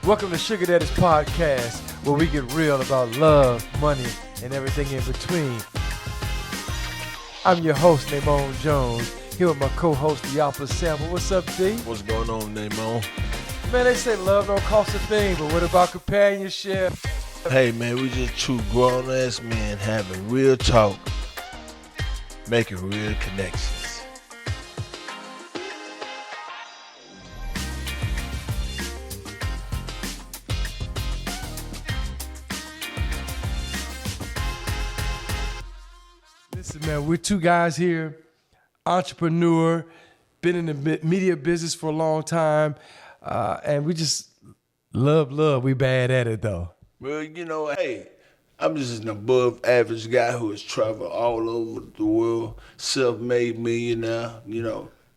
Welcome to Sugar Daddies podcast, where we get real about love, money, and everything in between. I'm your host, Namon Jones, here with my co-host, Deaphalis. What's up, D? What's going on, Namon? Man, they say love don't cost a thing, but what about companionship? Hey, man, we just two grown-ass men having real talk, making real connections. Listen, man, we're two guys here, entrepreneur, been in the media business for a long time, and we just love. We bad at it, though. Well, hey, I'm just an above average guy who has traveled all over the world, self-made millionaire,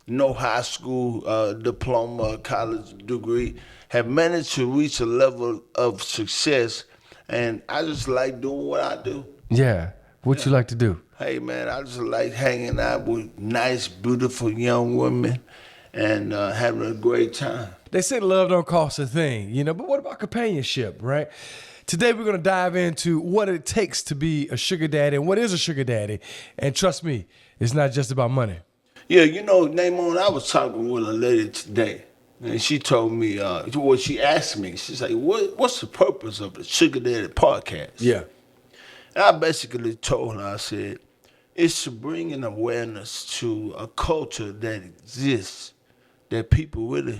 no high school diploma, college degree, have managed to reach a level of success, and I just like doing what I do. Yeah. What you like to do? Hey, man, I just like hanging out with nice, beautiful young women and having a great time. They say love don't cost a thing, but what about companionship, right? Today we're going to dive into what it takes to be a sugar daddy and what is a sugar daddy. And trust me, it's not just about money. Yeah, Namon, I was talking with a lady today, and she told me, she asked me, she's like, what's the purpose of the Sugar Daddy podcast? Yeah. And I basically told her, I said, it's to bring an awareness to a culture that exists that people really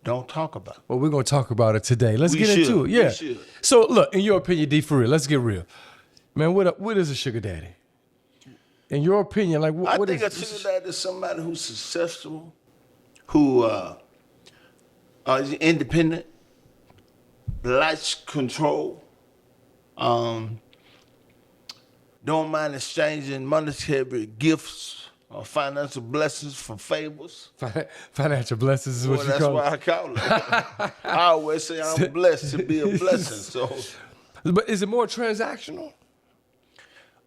don't talk about. Well, we're going to talk about it today. Let's We get should. into it. Yeah. We should. So, look, in your opinion, D, for real, let's get real. Man, what is a sugar daddy? In your opinion, like, what I think is a sugar daddy is somebody who's successful, who is independent, likes control, don't mind exchanging monetary gifts or financial blessings for favors. Financial blessings is what you call it. That's why I call it. I always say I'm blessed to be a blessing. So, But is it more transactional?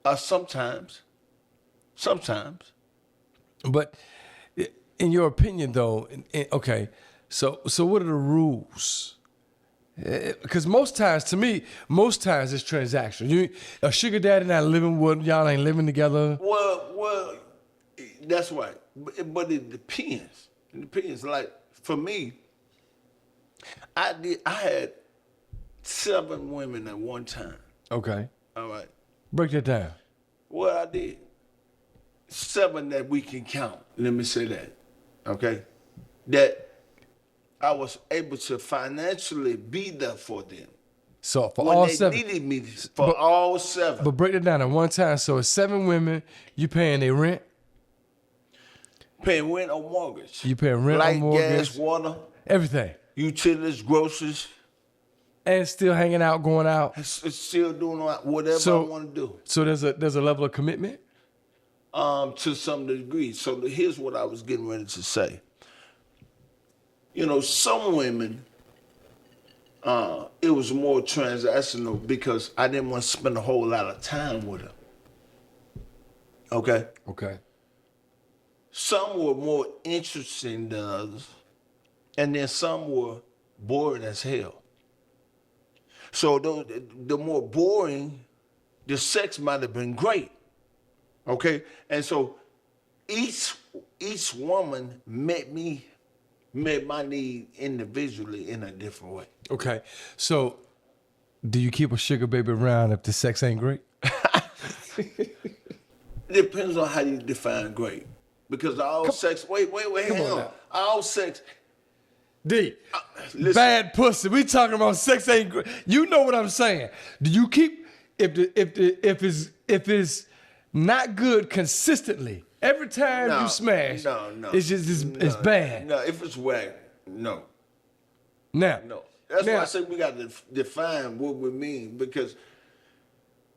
sometimes. But in your opinion, though, okay, so what are the rules? Because most times it's transactional. A sugar daddy not living with y'all ain't living together. Well, that's right. But it depends. It depends. Like for me, I had 7 women at one time. Okay, All right. break that down. Well, I did 7 that we can count. Let me say that. Okay, that I was able to financially be there for them. So for when all they 7, needed me for all 7. but break it down at one time. So it's 7 women. You paying their rent. Paying rent or mortgage. You paying rent or Light, mortgage. gas, water, Everything, utilities, groceries. and still hanging out, going out. It's still doing whatever I want to do. So there's a level of commitment. To some degree. So here's what I was getting ready to say. Some women, it was more transactional because I didn't want to spend a whole lot of time with them. Okay? Okay. Some were more interesting than others, and then some were boring as hell. So the more boring, the sex might have been great. Okay? And so each woman met my need individually in a different way. Okay. So do you keep a sugar baby around if the sex ain't great? It depends on how you define great. Because all sex, wait, hang on. All sex, D, listen. bad pussy. We talking about sex ain't great. You know what I'm saying? Do you keep if it's not good consistently every time you smash? No. It's just it's bad. No, if it's whack, no. Now, That's why I say we got to define what we mean because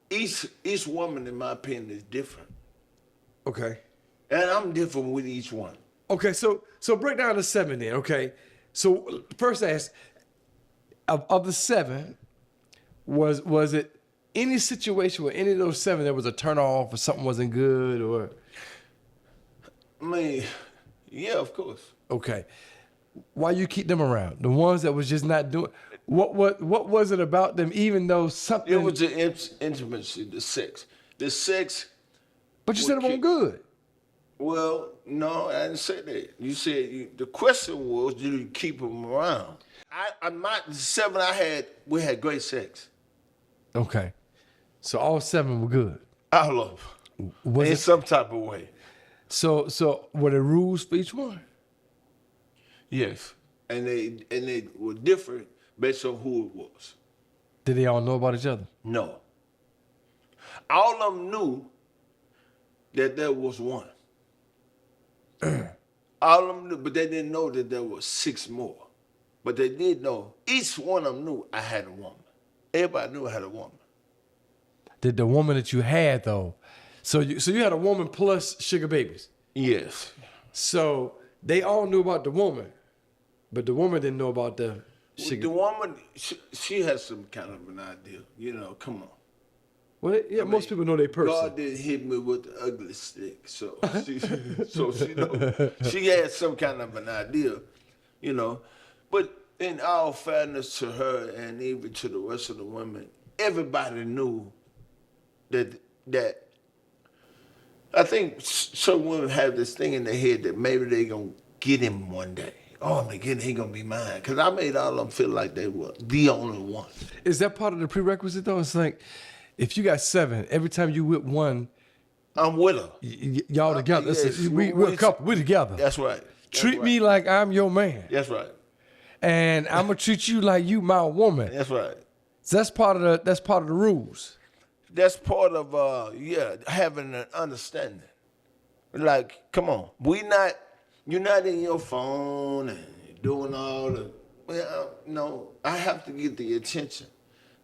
each woman, in my opinion, is different. okay. And I'm different with each one. Okay, so break down the 7 then, okay? So first ask, of the 7, was it any situation where any of those 7 there was a turn off or something wasn't good or? I mean, yeah, of course. Okay. Why you keep them around? The ones that was just not doing. What was it about them? Even though something, It was the intimacy, the sex. The sex. but you said it wasn't good. Well, no, I didn't say that. You said the question was, do you keep them around? The 7 I had, we had great sex. Okay, so all 7 were good. All of them. Was In it some type of way. so? Were there rules for each one? Yes. And they were different based on who it was. Did they all know about each other? No. All of them knew that there was one. All of them knew, but they didn't know that there was 6 more. But they did know, each one of them knew I had a woman. Everybody knew I had a woman. Did the woman that you had though? So you had a woman plus sugar babies. Yes. So they all knew about the woman, but the woman didn't know about the sugar. The woman, she has some kind of an idea. You know, come on. Well, yeah, most people know their person. God didn't hit me with the ugly stick, so she know, she had some kind of an idea, you know. But in all fairness to her and even to the rest of the women, everybody knew that I think some women have this thing in their head that maybe they gonna get him one day. Oh, I'm gonna get him, he gonna be mine. Cause I made all of them feel like they were the only one. Is that part of the prerequisite though? It's like, if you got 7, every time you with one, I'm with her. y'all together. Yes, We're a couple. We're together. That's right. Treat me like I'm your man, That's right. and I'm gonna treat you like you my woman. That's right. So that's part of the rules. That's part of having an understanding. Like, come on, you're not in your phone and doing all the. Well, no, I have to get the attention,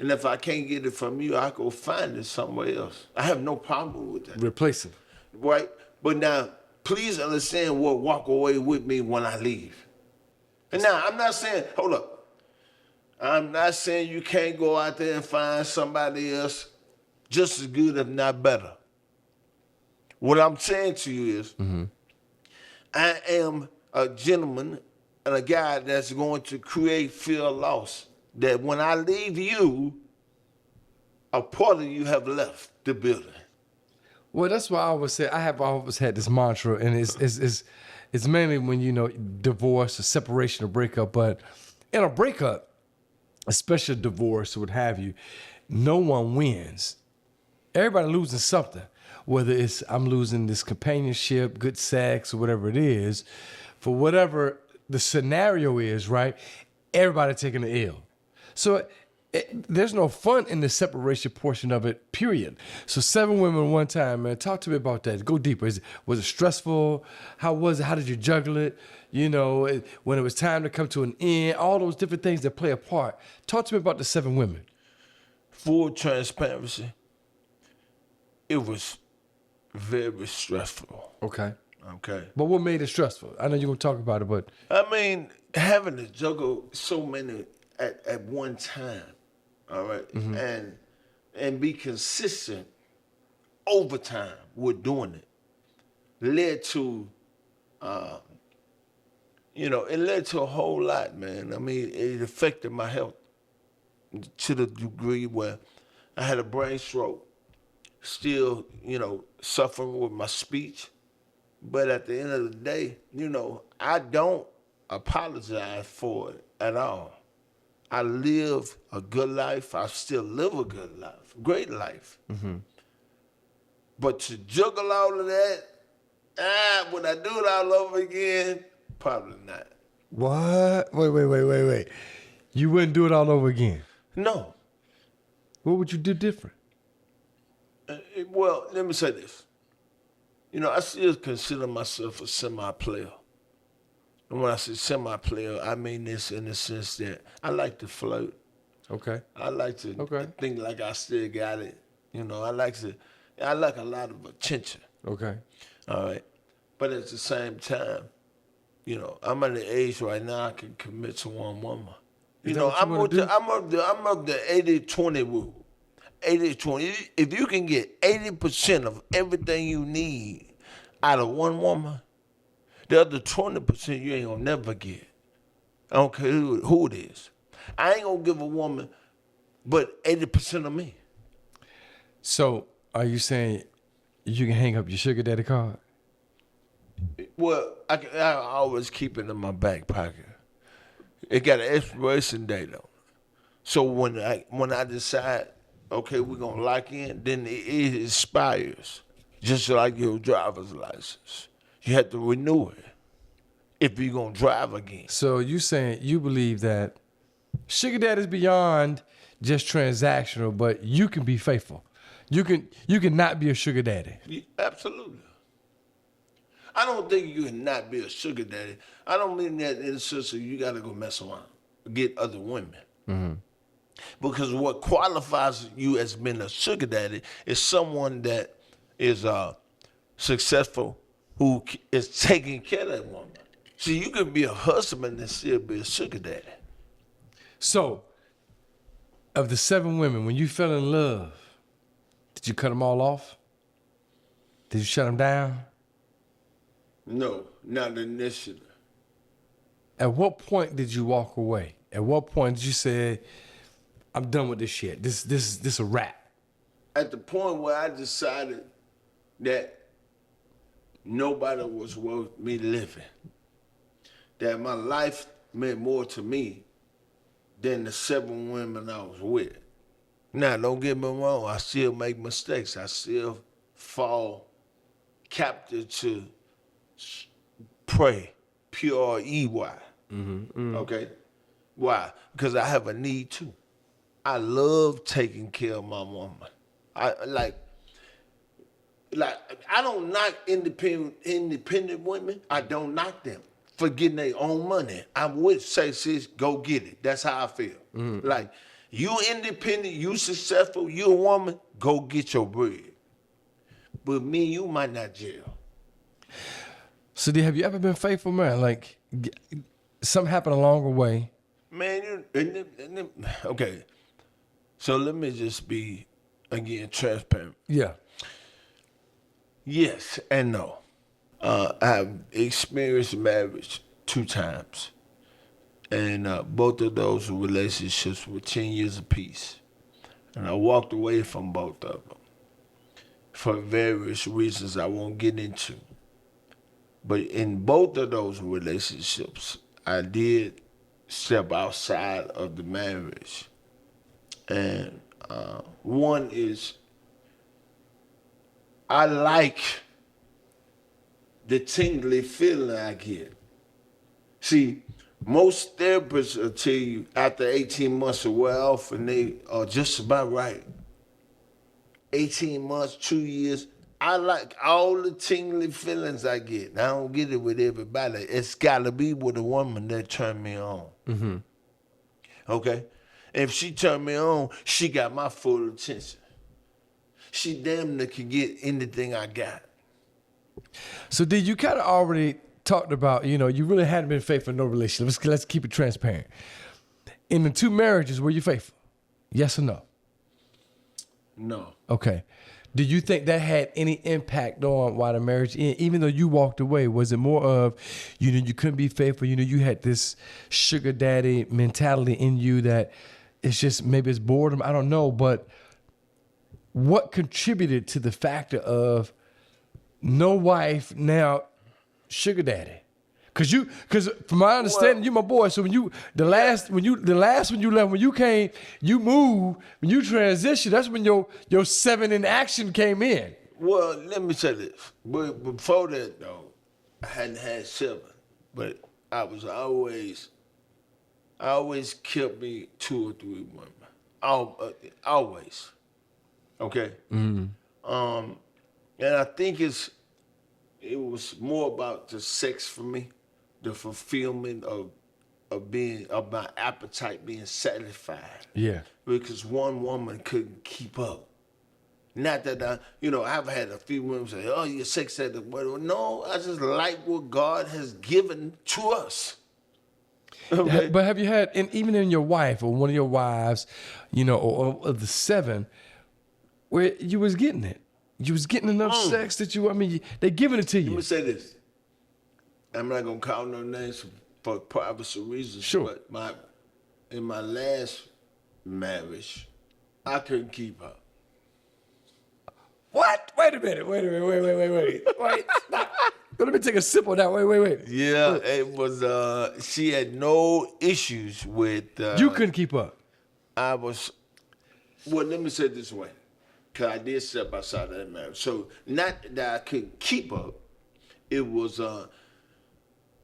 and if I can't get it from you, I go find it somewhere else. I have no problem with that. Replacing. Right? But now, please understand what walk away with me when I leave. And now, I'm not saying, hold up. I'm not saying you can't go out there and find somebody else just as good, if not better. What I'm saying to you is, I am a gentleman and a guy that's going to create fear of loss. That when I leave you, a part of you have left the building. Well, that's why I always say I have always had this mantra, and it's mainly when divorce or separation or breakup. But in a breakup, especially divorce or what have you, no one wins. Everybody losing something. Whether it's I'm losing this companionship, good sex, or whatever it is, for whatever the scenario is, right? Everybody taking the L. So there's no fun in the separation portion of it, period. So 7 women one time, man. Talk to me about that. Go deeper. Was it stressful? How was it? How did you juggle it? You know, when it was time to come to an end, all those different things that play a part. Talk to me about the 7 women. Full transparency, it was very stressful. Okay. Okay. But what made it stressful? I know you're going to talk about it, but... I mean, having to juggle so many at one time, all right, and be consistent over time with doing it led to, it led to a whole lot, man. I mean, it affected my health to the degree where I had a brain stroke, still, suffering with my speech. But at the end of the day, I don't apologize for it at all. I live a good life. I still live a good life, great life. But to juggle all of that, would I do it all over again? Probably not. What? Wait. You wouldn't do it all over again? No. What would you do different? Well, let me say this. I still consider myself a semi-player. And when I say semi-player, I mean this in the sense that I like to flirt. Okay. I like to think like I still got it. I like a lot of attention. Okay. All right. But at the same time, I'm at the age right now I can commit to one woman. I'm of the 80-20 rule. 80-20. If you can get 80% of everything you need out of one woman, the other 20% you ain't gonna never get. I don't care who it is. I ain't gonna give a woman but 80% of me. So are you saying you can hang up your sugar daddy card? Well, I always keep it in my back pocket. It got an expiration date on it. So when I decide, okay, we're gonna lock in, then it expires. Just like your driver's license. You have to renew it if you're gonna drive again. So you saying you believe that sugar daddy is beyond just transactional, but you can be faithful. You can not be a sugar daddy. Yeah, absolutely. I don't think you can not be a sugar daddy. I don't mean that in the sense of you got to go mess around, get other women. Mm-hmm. Because what qualifies you as being a sugar daddy is someone that is successful, who is taking care of that woman. See, you can be a husband and still be a sugar daddy. So, of the 7 women, when you fell in love, did you cut them all off? Did you shut them down? No, not initially. At what point did you walk away? At what point did you say, I'm done with this shit. This a wrap? At the point where I decided that nobody was worth me living. That my life meant more to me than the 7 women I was with. Now, don't get me wrong, I still make mistakes. I still fall captive to prey, P-R-E-Y. Okay? Why? Because I have a need too. I love taking care of my woman. I don't knock independent women. I don't knock them for getting their own money. I would say, sis, go get it. That's how I feel. Like, you independent, you successful, you a woman, go get your bread. But me and you might not jail. So have you ever been faithful, man? Like, something happened along the way. Man, okay. So let me just be, again, transparent. Yeah. Yes and no. I've experienced marriage 2 times. And both of those relationships were 10 years apiece. And I walked away from both of them for various reasons I won't get into. But in both of those relationships, I did step outside of the marriage. And one is, I like the tingly feeling I get. See, most therapists will tell you after 18 months of wear off, and they are just about right. 18 months, 2 years, I like all the tingly feelings I get. I don't get it with everybody. It's gotta be with a woman that turned me on. Mm-hmm. Okay? If she turned me on, she got my full attention. She damn near can get anything I got. So did you kind of already talked about, you really hadn't been faithful in no relationship. Let's keep it transparent. In the 2 marriages, were you faithful? Yes or no? No. Okay. Do you think that had any impact on why the marriage ended? Even though you walked away, was it more of, you couldn't be faithful, you had this sugar daddy mentality in you that it's just, maybe it's boredom, I don't know, but what contributed to the factor of no wife, now sugar daddy? Cause from my understanding, you my boy. So the last one you left, when you came, you moved, when you transitioned, that's when your 7 in action came in. Well, let me say this. But before that though, I hadn't had 7. But I always kept me 2 or 3 women. Always. Okay? Mm-hmm. And I think it was more about the sex for me, the fulfillment of my appetite being satisfied. Yeah. Because one woman couldn't keep up. Not that I've had a few women say, "Oh, you're sex addict." No, I just like what God has given to us. Okay? But have you had, and even in your wife or one of your wives, or of the 7, where you was getting it? You was getting enough sex that they giving it to you. Let me say this. I'm not gonna call no names for privacy reasons. Sure. But in my last marriage, I couldn't keep up. What? Wait a minute. Wait. Stop. Let me take a sip on that. Wait. Yeah, it was. She had no issues with. You couldn't keep up. I was. Well, let me say it this way, because I did step outside of that marriage. So not that I couldn't keep up. It was.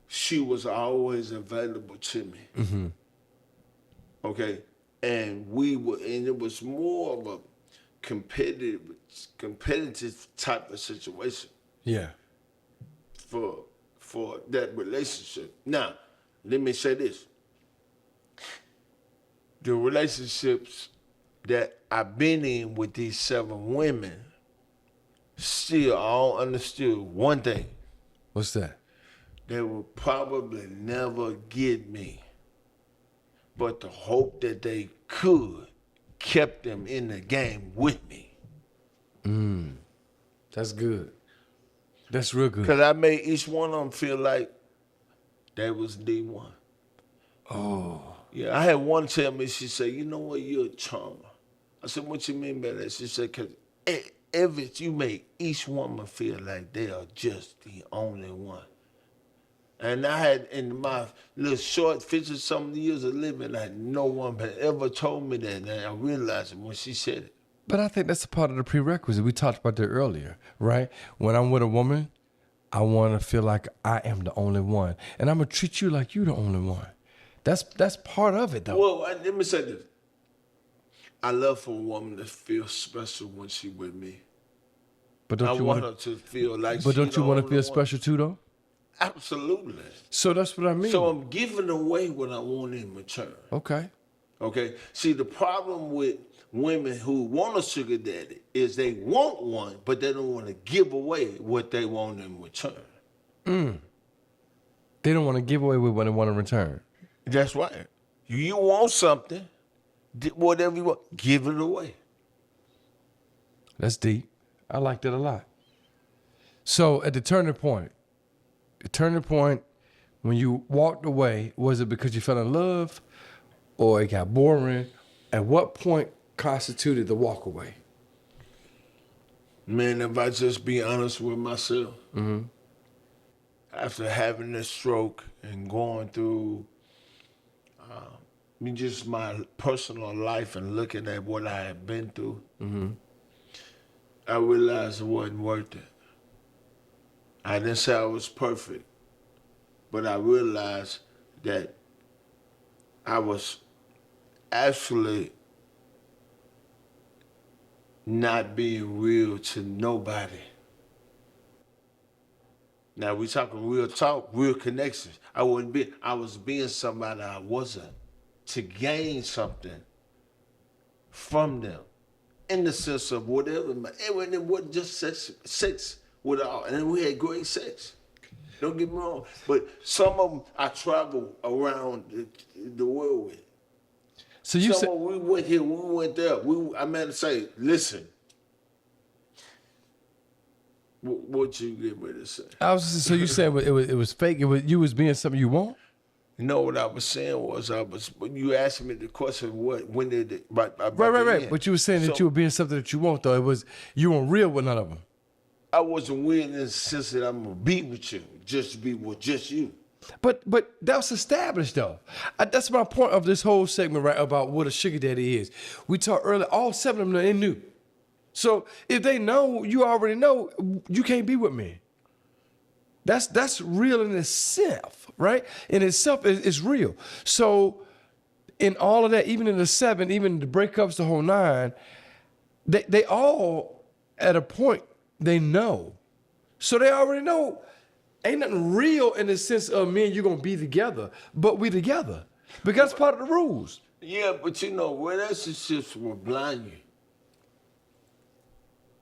She was always available to me. Mm-hmm. Okay, and it was more of a competitive type of situation. Yeah. For that relationship. Now, let me say this. The relationships that I've been in with these 7 women still all understood one thing. What's that? They will probably never get me. But the hope that they could kept them in the game with me. That's good. That's real good. Because I made each one of them feel like they was D1. Oh. Yeah, I had one tell me, she said, you know what, you're a charmer. I said, what you mean by that? She said, because you make each woman feel like they are just the only one. And I had, in my little short 50-something years of living, I had no one had ever told me that, and I realized it when she said it. But I think that's a part of the prerequisite. We talked about that earlier, right? When I'm with a woman, I want to feel like I am the only one. And I'm going to treat you like you're the only one. That's part of it, though. Well, let me say this. I love for a woman to feel special when she's with me. But I don't you want want her to feel like But she's don't you the want to only feel one. special too, though? Absolutely. So that's what I mean. So I'm giving away what I want in return. Okay. Okay? See, the problem with women who want a sugar daddy is they want one, but they don't want to give away what they want in return. They don't want to give away what they want in return. That's right. You want something, whatever you want, give it away. That's deep. I like that a lot. So at the turning point when you walked away, was it because you fell in love or it got boring? At what point constituted the walk away? Man, if I just be honest with myself, after having a stroke and going through just my personal life and looking at what I had been through, I realized it wasn't worth it. I didn't say I was perfect, but I realized that I was actually not being real to nobody. Now we talking real talk, real connections. I was being somebody I wasn't to gain something from them. In the sense of whatever, and it wasn't just sex with all, and we had great sex. Don't get me wrong, but some of them I traveled around the world with. So you said we went here, we went there. I meant to say, listen. What you get ready to say? so you said it was fake. You was being something you want. You know what I was saying was when you asked me the question, when did it? Right. But you were saying that you were being something that you want, though. You weren't real with none of them. I wasn't real in the sense that I'm gonna be with you, just to be with just you. But that was established, though. That's my point of this whole segment, right? About what a sugar daddy is. We talked earlier. All 7 of them, they knew. So if they know, you already know, you can't be with me. That's real in itself, right? In itself, it's real. So in all of that, even in the 7, even the breakups, the whole 9, they all, at a point, they know. So they already know. Ain't nothing real in the sense of me and you going to be together, but we together. Because that's part of the rules. Yeah, but relationships will blind you.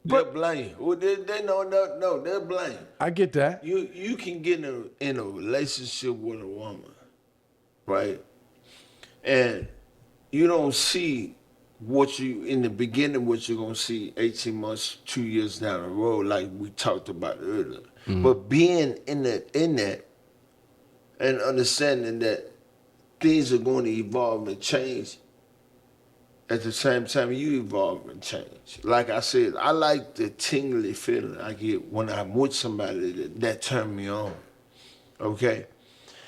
But- They'll blind you. Well, they no, they're blind. I get that. You can get in a relationship with a woman, right? And you don't see what you in the beginning, what you're gonna see 18 months, 2 years down the road, like we talked about earlier. But being in that and understanding that things are going to evolve and change at the same time you evolve and change. Like I said, I like the tingly feeling I get when I'm with somebody that turn me on. Okay?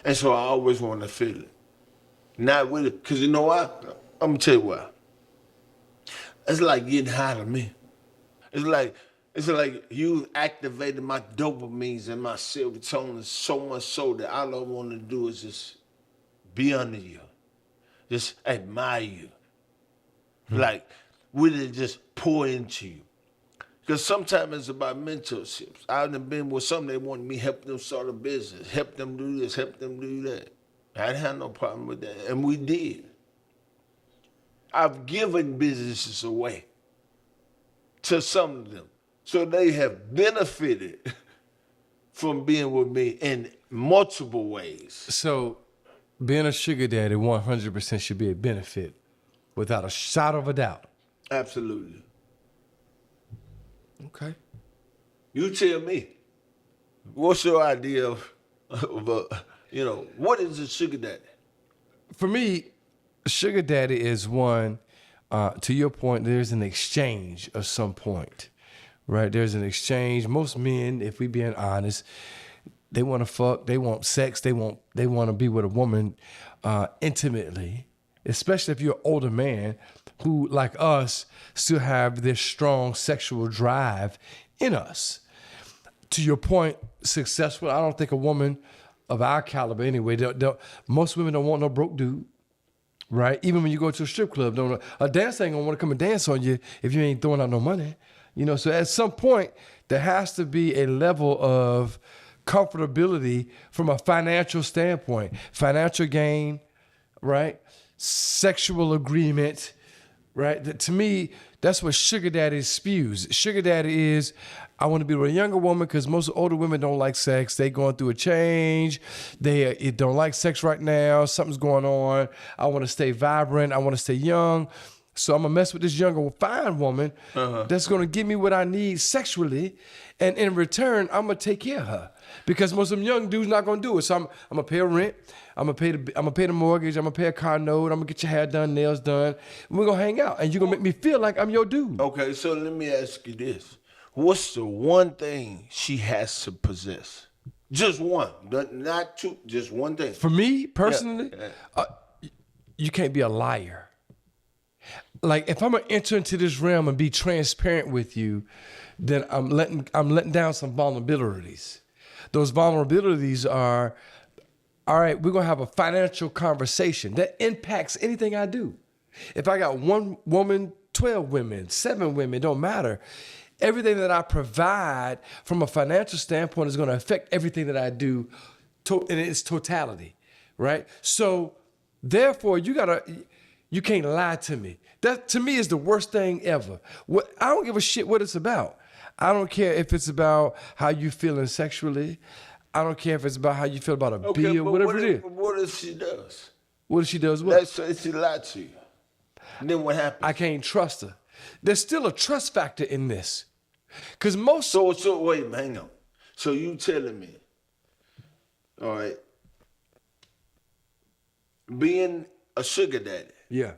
And so I always want to feel it. Not with it. Because you know what? I'm going to tell you why. It's like getting high to me. It's like you activated my dopamines and my serotonin so much so that all I want to do is just be under you. Just admire you. Like, really just pour into you. Because sometimes it's about mentorships. I've been with some that wanted me to help them start a business, help them do this, help them do that. I didn't have no problem with that. And we did. I've given businesses away to some of them. So they have benefited from being with me in multiple ways. So being a sugar daddy 100% should be a benefit without a shadow of a doubt. Absolutely. Okay. You tell me, what's your idea of what is a sugar daddy? For me, sugar daddy is one, to your point, there's an exchange of some point, right? There's an exchange. Most men, if we being honest, they want to fuck, they want sex, they want to be with a woman intimately, especially if you're an older man who, like us, still have this strong sexual drive in us. To your point, successful, I don't think a woman of our caliber anyway, most women don't want no broke dude, right? Even when you go to a strip club, a dancer ain't gonna want to come and dance on you if you ain't throwing out no money. So at some point, there has to be a level of comfortability from a financial standpoint, financial gain, right? Sexual agreement, right? To me, that's what sugar daddy spews. Sugar daddy is, I want to be with a younger woman because most older women don't like sex. They going through a change. They don't like sex right now. Something's going on. I want to stay vibrant. I want to stay young. So I'm going to mess with this younger, fine woman that's going to give me what I need sexually. And in return, I'm going to take care of her. Because most of them young dudes not going to do it. So I'm going to pay a rent. I'm going to pay the mortgage. I'm going to pay a car note. I'm going to get your hair done, nails done. And we're going to hang out. And you're going to make me feel like I'm your dude. Okay, so let me ask you this. What's the one thing she has to possess? Just one. Not two, just one thing. For me, personally, you can't be a liar. Like, if I'm going to enter into this realm and be transparent with you, then I'm letting down some vulnerabilities. Those vulnerabilities are, all right, we're going to have a financial conversation that impacts anything I do. If I got one woman, 12 women, 7 women, don't matter. Everything that I provide from a financial standpoint is going to affect everything that I do in its totality, right? So therefore, you can't lie to me. That to me is the worst thing ever. I don't give a shit what it's about. I don't care if it's about how you feeling sexually. I don't care if it's about how you feel about a bill, whatever it is. What if she does? What if she does what? Let's say she lied to you. And then what happens? I can't trust her. There's still a trust factor in this. Because most... So wait, hang on. So you telling me, all right, being a sugar daddy, yeah,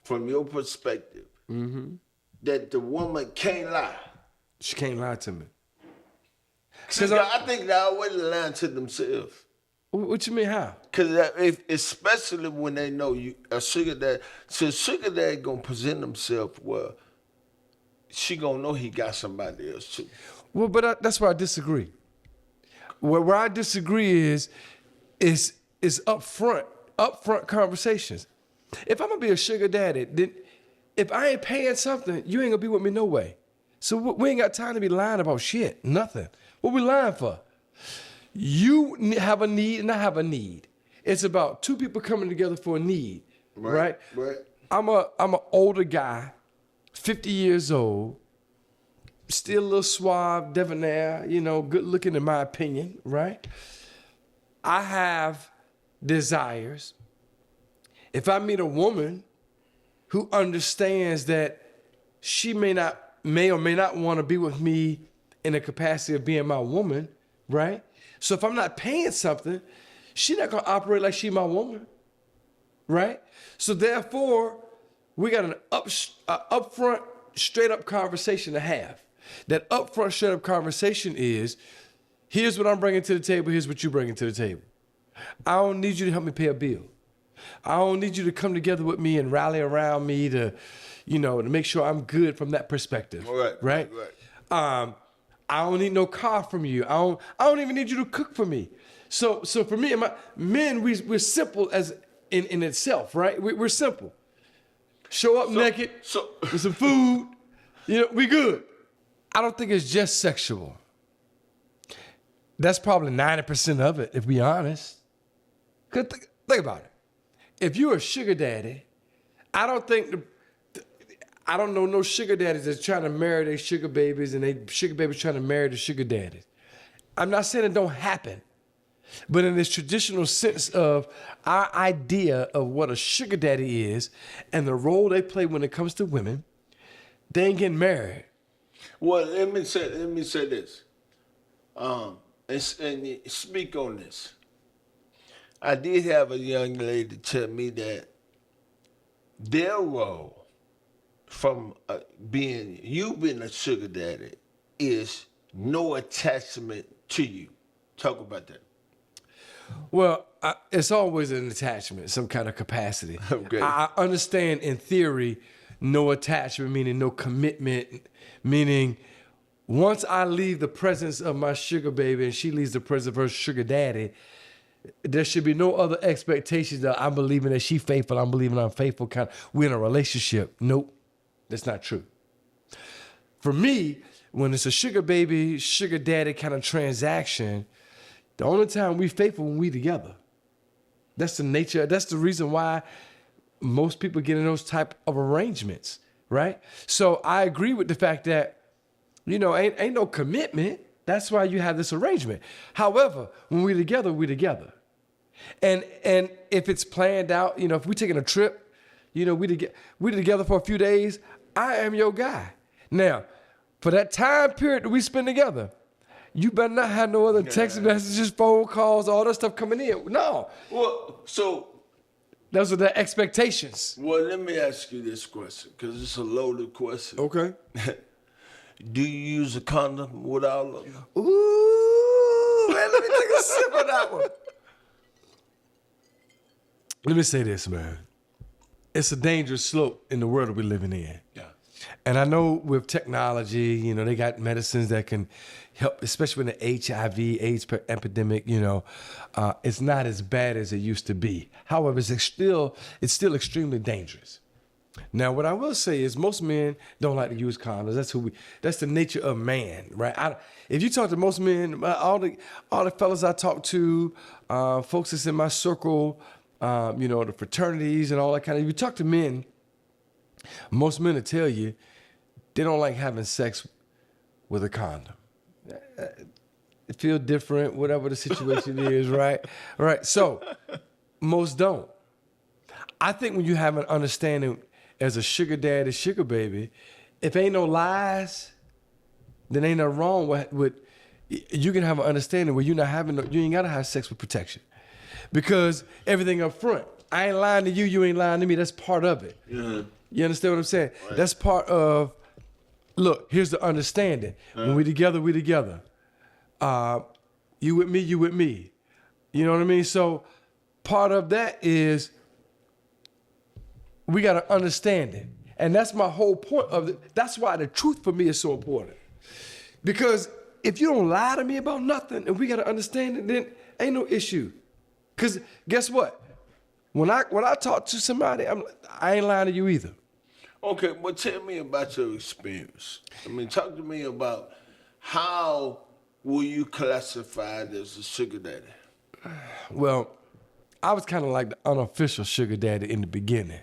from your perspective, that the woman can't lie. She can't lie to me. Because I think they're always lying to themselves. What you mean, how? Because especially when they know you a sugar daddy, so sugar daddy gonna present himself well. She gonna know he got somebody else too. Well, but that's where I disagree. Where I disagree is upfront conversations. If I'm gonna be a sugar daddy, then if I ain't paying something, you ain't gonna be with me no way. So we ain't got time to be lying about shit, nothing. What we lying for? You have a need and I have a need. It's about two people coming together for a need, right? Right. I'm an older guy, 50 years old, still a little suave, debonair, good looking in my opinion, right? I have desires. If I meet a woman who understands that she may or may not want to be with me in the capacity of being my woman, right? So if I'm not paying something, She not gonna operate like she my woman, right? So therefore, we got an upfront, straight up conversation to have. That upfront, straight up conversation is, here's what I'm bringing to the table. Here's what you're bringing to the table. I don't need you to help me pay a bill. I don't need you to come together with me and rally around me to, to make sure I'm good from that perspective. Right. I don't need no car from you. I don't even need you to cook for me. So for me and my men, we're simple as in itself, right? We're simple. Show up naked with some food. We good. I don't think it's just sexual. That's probably 90% of it, if we honest. Cause think about it. If you're a sugar daddy, I don't know no sugar daddies that's trying to marry their sugar babies and they sugar babies trying to marry the sugar daddies. I'm not saying it don't happen, but in this traditional sense of our idea of what a sugar daddy is and the role they play when it comes to women, they ain't getting married. Well, let me say this, and speak on this. I did have a young lady tell me that their role from being a sugar daddy is no attachment to you. Talk about that. Well, it's always an attachment, some kind of capacity. Okay. I understand in theory, no attachment, meaning no commitment, meaning once I leave the presence of my sugar baby and she leaves the presence of her sugar daddy, there should be no other expectations that I'm believing that she's faithful, I'm believing I'm faithful, we're in a relationship. Nope, that's not true. For me, when it's a sugar baby, sugar daddy kind of transaction, the only time we faithful when we together. That's the nature, that's the reason why most people get in those type of arrangements, right? So I agree with the fact that, ain't no commitment. That's why you have this arrangement. However, when we're together, we're together. And if it's planned out, if we're taking a trip, we're together for a few days, I am your guy. Now, for that time period that we spend together, you better not have no other text messages, phone calls, all that stuff coming in. No. Well, so those are the expectations. Well, let me ask you this question, because it's a loaded question. Okay. Do you use a condom with all of them? Ooh, man, let me take a sip of that one. Let me say this, man. It's a dangerous slope in the world that we're living in. Yeah. And I know with technology, they got medicines that can help, especially with the HIV/AIDS epidemic, it's not as bad as it used to be. However, it's still extremely dangerous. Now, what I will say is most men don't like to use condoms. That's the nature of man, right? If you talk to most men, all the fellas I talk to, folks that's in my circle, the fraternities and all that kind of, if you talk to men, most men will tell you they don't like having sex with a condom. It feels different, whatever the situation is, right? Right. So most don't. I think when you have an understanding as a sugar daddy, sugar baby, if ain't no lies, then ain't nothing wrong with you can have an understanding where you ain't gotta have sex with protection. Because everything up front, I ain't lying to you, you ain't lying to me, that's part of it. Yeah. You understand what I'm saying? Right. That's part of, look, here's the understanding. When we together, we together. You with me, you with me. You know what I mean? So part of that is we got to understand it. And that's my whole point of it. That's why the truth for me is so important. Because if you don't lie to me about nothing and we got to understand it, then ain't no issue. Because guess what? When I talk to somebody, I ain't lying to you either. Okay, well, tell me about your experience. Talk to me about how were you classified as a sugar daddy? Well, I was kind of like the unofficial sugar daddy in the beginning.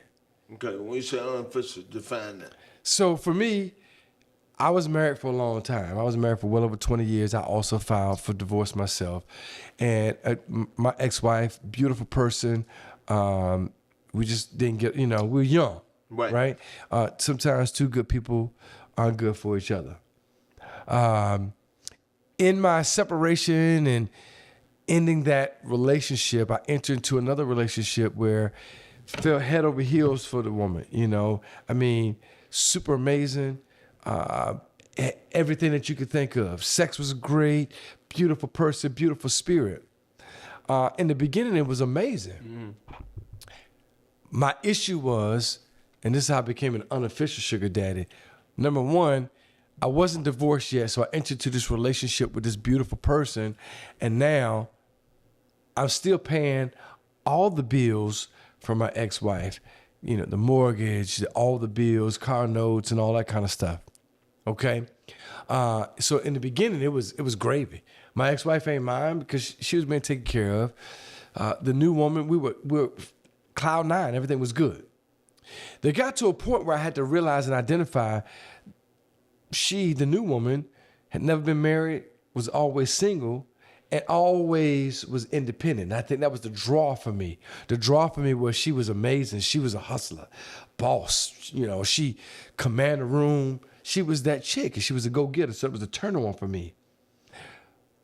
Okay, when you say unofficial, define that. So for me, I was married for a long time. I was married for well over 20 years. I also filed for divorce myself. And my ex-wife, beautiful person, we just didn't get, we were young, right? Sometimes two good people aren't good for each other. In my separation and ending that relationship, I entered into another relationship where fell head over heels for the woman. I mean, super amazing. Everything that you could think of. Sex was great, beautiful person, beautiful spirit. In the beginning, it was amazing. My issue was, and this is how I became an unofficial sugar daddy. Number one, I wasn't divorced yet, so I entered into this relationship with this beautiful person, and now I'm still paying all the bills for my ex-wife. The mortgage, all the bills, car notes, and all that kind of stuff. Okay? So in the beginning, it was gravy. My ex-wife ain't mine because she was being taken care of. The new woman, we were cloud nine. Everything was good. They got to a point where I had to realize and identify she, the new woman, had never been married, was always single, and always was independent. And I think that was the draw for me. The draw for me was she was amazing. She was a hustler, boss. She commanded a room. She was that chick, and she was a go-getter, so it was a turn-on for me.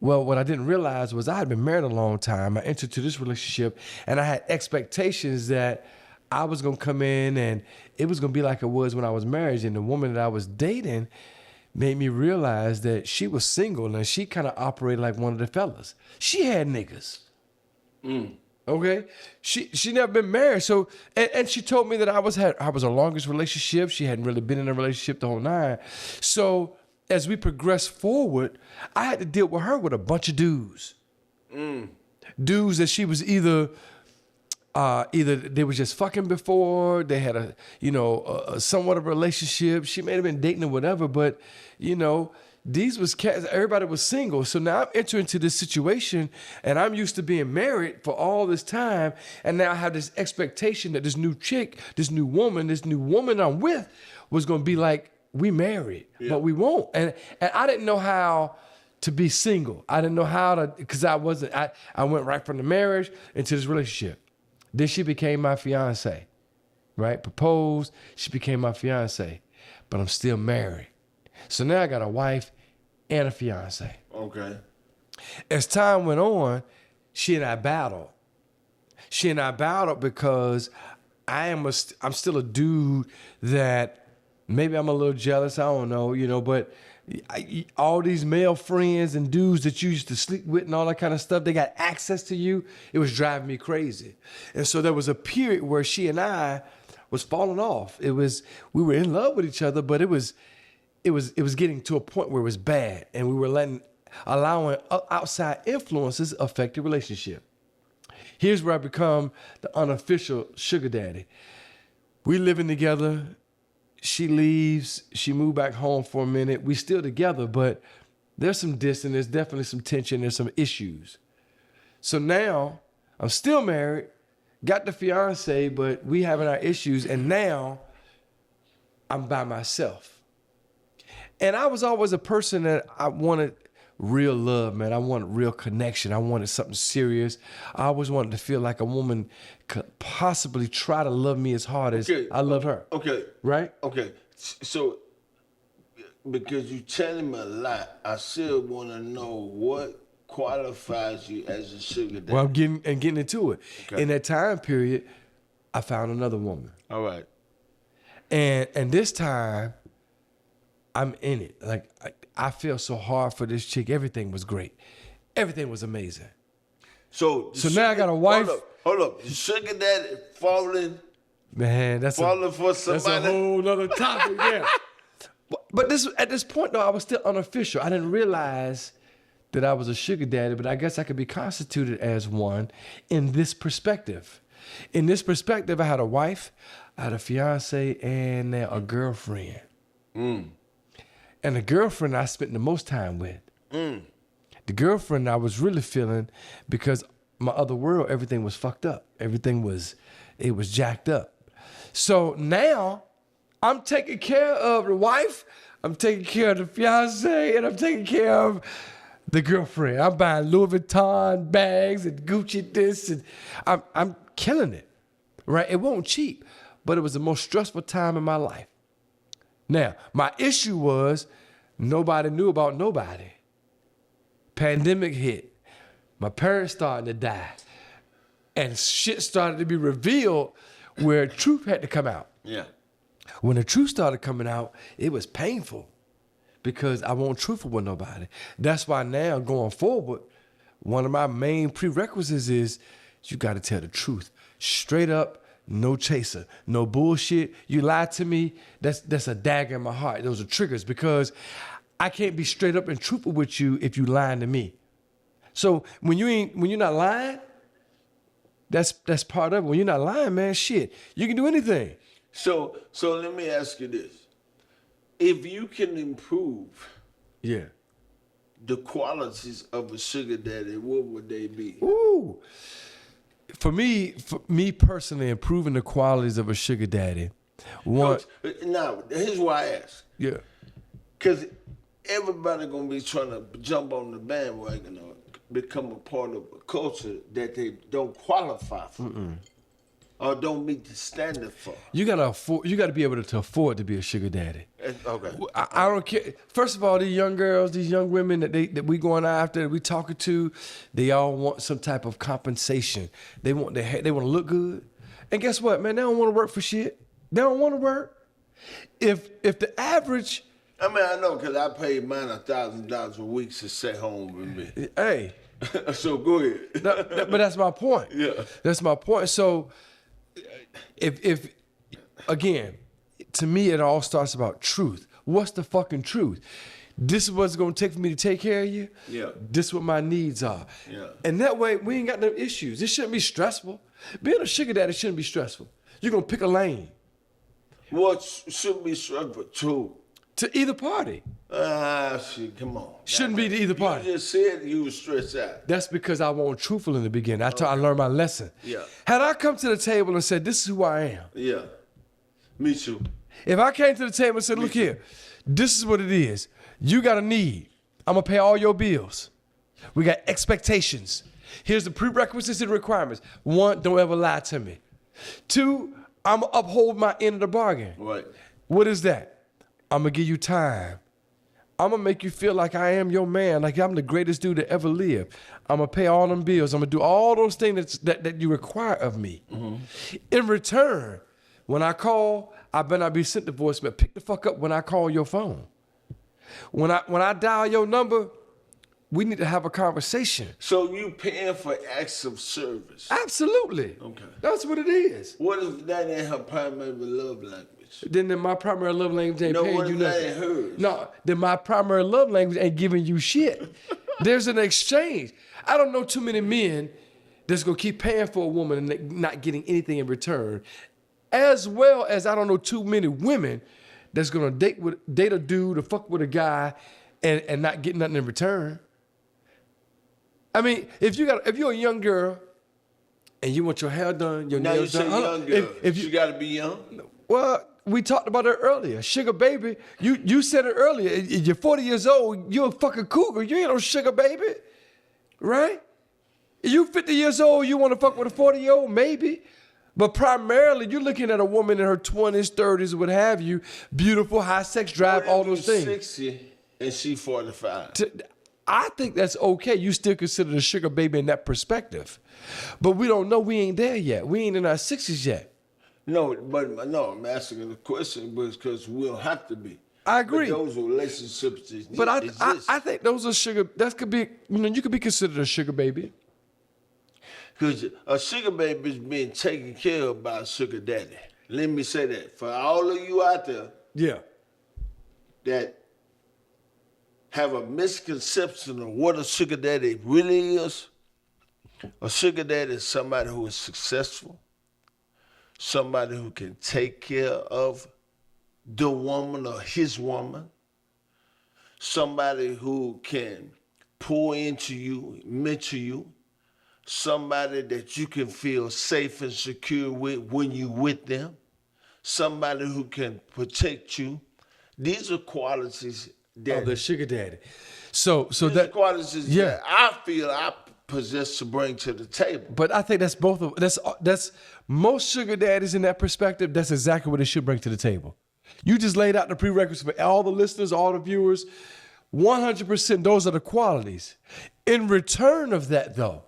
Well, what I didn't realize was I had been married a long time. I entered into this relationship, and I had expectations that I was going to come in, and it was going to be like it was when I was married, and the woman that I was dating made me realize that she was single, and she kind of operated like one of the fellas. She had niggas. Okay? She never been married. So, and she told me that I was her longest relationship. She hadn't really been in a relationship the whole nine. So as we progressed forward, I had to deal with her with a bunch of dudes. Dudes that she was either they was just fucking before, they had a somewhat of a relationship. She may have been dating or whatever, but these was cats, everybody was single. So now I'm entering into this situation, and I'm used to being married for all this time, and now I have this expectation that this new chick, this new woman I'm with was gonna be like, we married, but we won't. And I didn't know how to be single. I didn't know how to, because I went right from the marriage into this relationship. Then she became my fiance, right? Proposed, she became my fiance, but I'm still married. So now I got a wife and a fiance. Okay. As time went on, she and I battled. She and I battled because I'm still a dude that maybe I'm a little jealous. I don't know, but all these male friends and dudes that you used to sleep with and all that kind of stuff, they got access to you. It was driving me crazy. And so there was a period where she and I was falling off. We were in love with each other, but it was getting to a point where it was bad, and we were allowing outside influences affect the relationship. Here's where I become the unofficial sugar daddy. We living together. She leaves. She moved back home for a minute. We still together, but there's some distance. There's definitely some tension. There's some issues. So now I'm still married, got the fiance, but we having our issues, and now I'm by myself. And I was always a person that I wanted real love, man. I wanted real connection. I wanted something serious. I always wanted to feel like a woman could possibly try to love me as hard as I love her. Okay. Right? Okay. So, because you're telling me a lot, I still want to know what qualifies you as a sugar daddy. Well, I'm getting into it. Okay. In that time period, I found another woman. All right. And this time, I'm in it. Like, I feel so hard for this chick. Everything was great. Everything was amazing. So now I got a wife. Hold up. The sugar daddy falling. Man, falling for somebody. That's a whole nother topic, yeah. But at this point, though, I was still unofficial. I didn't realize that I was a sugar daddy, but I guess I could be constituted as one in this perspective. In this perspective, I had a wife, I had a fiance, and now a girlfriend. And the girlfriend I spent the most time with. The girlfriend I was really feeling because my other world, everything was fucked up. It was jacked up. So now I'm taking care of the wife, I'm taking care of the fiance, and I'm taking care of the girlfriend. I'm buying Louis Vuitton bags and Gucci this, and I'm killing it, right? It wasn't cheap, but it was the most stressful time in my life. Now, my issue was nobody knew about nobody. Pandemic hit. My parents started to die. And shit started to be revealed where truth had to come out. Yeah. When the truth started coming out, it was painful because I wasn't truthful with nobody. That's why now going forward, one of my main prerequisites is you got to tell the truth. Straight up, no chaser, no bullshit. You lied to me, that's a dagger in my heart. Those are triggers because I can't be straight up and truthful with you if you lying to me. So when you're not lying, that's part of it. When you're not lying, man, shit, you can do anything. So let me ask you this. If you can improve Yeah. the qualities of a sugar daddy, what would they be? Ooh. For me personally, improving the qualities of a sugar daddy. One, Now, here's why I ask. yeah. Because everybody going to be trying to jump on the bandwagon or become a part of a culture that they don't qualify for or don't meet the standard for. You gotta be able to afford to be a sugar daddy. Okay. I don't care. First of all, these young girls, these young women that we going after, that we talking to, they all want some type of compensation. They want to look good, and guess what, man? They don't want to work for shit. They don't want to work. If the average, I mean, I know because I paid mine $1,000 a week to stay home with me. hey, So go ahead. but that's my point. Yeah. That's my point. So if again, to me, it all starts about truth. What's the fucking truth? This is what it's gonna take for me to take care of you. Yeah. This is what my needs are. Yeah. And that way we ain't got no issues. It shouldn't be stressful. Being a sugar daddy shouldn't be stressful. You're gonna pick a lane What should be struggle too? to either party. Shit, come on. Shouldn't be to either party. You just said you was stressed out. That's because I wasn't truthful in the beginning. I learned my lesson. Yeah. Had I come to the table and said, this is who I am. Yeah. Me too. If I came to the table and said, look here, this is what it is. You got a need. I'm going to pay all your bills. We got expectations. Here's the prerequisites and requirements. 1, don't ever lie to me. 2, I'm going to uphold my end of the bargain. Right. What is that? I'm going to give you time. I'm going to make you feel like I am your man, like I'm the greatest dude that ever lived. I'm going to pay all them bills. I'm going to do all those things that you require of me. Mm-hmm. In return, when I call, I better not be sent to voicemail. Pick the fuck up when I call your phone. When I dial your number, we need to have a conversation. So you paying for acts of service? Absolutely. Okay. That's what it is. What if that ain't her primary love language? Then my primary love language ain't paying what you if that nothing. ain't hers? No, then my primary love language ain't giving you shit. There's an exchange. I don't know too many men that's gonna keep paying for a woman and not getting anything in return. As well as I don't know too many women that's gonna date a dude or fuck with a guy and not get nothing in return. I mean, if you're a young girl and you want your hair done, your Now you nails say done. young girl. If you you got to be young. well, we talked about it earlier. Sugar baby, you said it earlier. You're 40 years old. You're a fucking cougar. You ain't no sugar baby, right? You 50 years old. You want to fuck with a 40-year-old, maybe. But primarily, you're looking at a woman in her 20s, 30s, what have you, beautiful, high sex drive, all those things. 60 and she 45. I think that's okay. You still consider the sugar baby in that perspective. But we don't know. We ain't there yet. We ain't in our 60s yet. No, I'm asking the question because we'll have to be. I agree. But those relationships exist. But I think those are sugar. That could be, you could be considered a sugar baby. Because a sugar baby is being taken care of by a sugar daddy. Let me say that. For all of you out there Yeah. that have a misconception of what a sugar daddy really is, a sugar daddy is somebody who is successful, somebody who can take care of the woman or his woman, somebody who can pour into you, mentor you, somebody that you can feel safe and secure with when you're with them, somebody who can protect you. These are qualities that The sugar daddy. So these are that qualities yeah. that I feel I possess to bring to the table. But I think that's both of that's most sugar daddies in that perspective. That's exactly what they should bring to the table. You just laid out the prerequisites for all the listeners, all the viewers. 100%, those are the qualities. In return of that, though,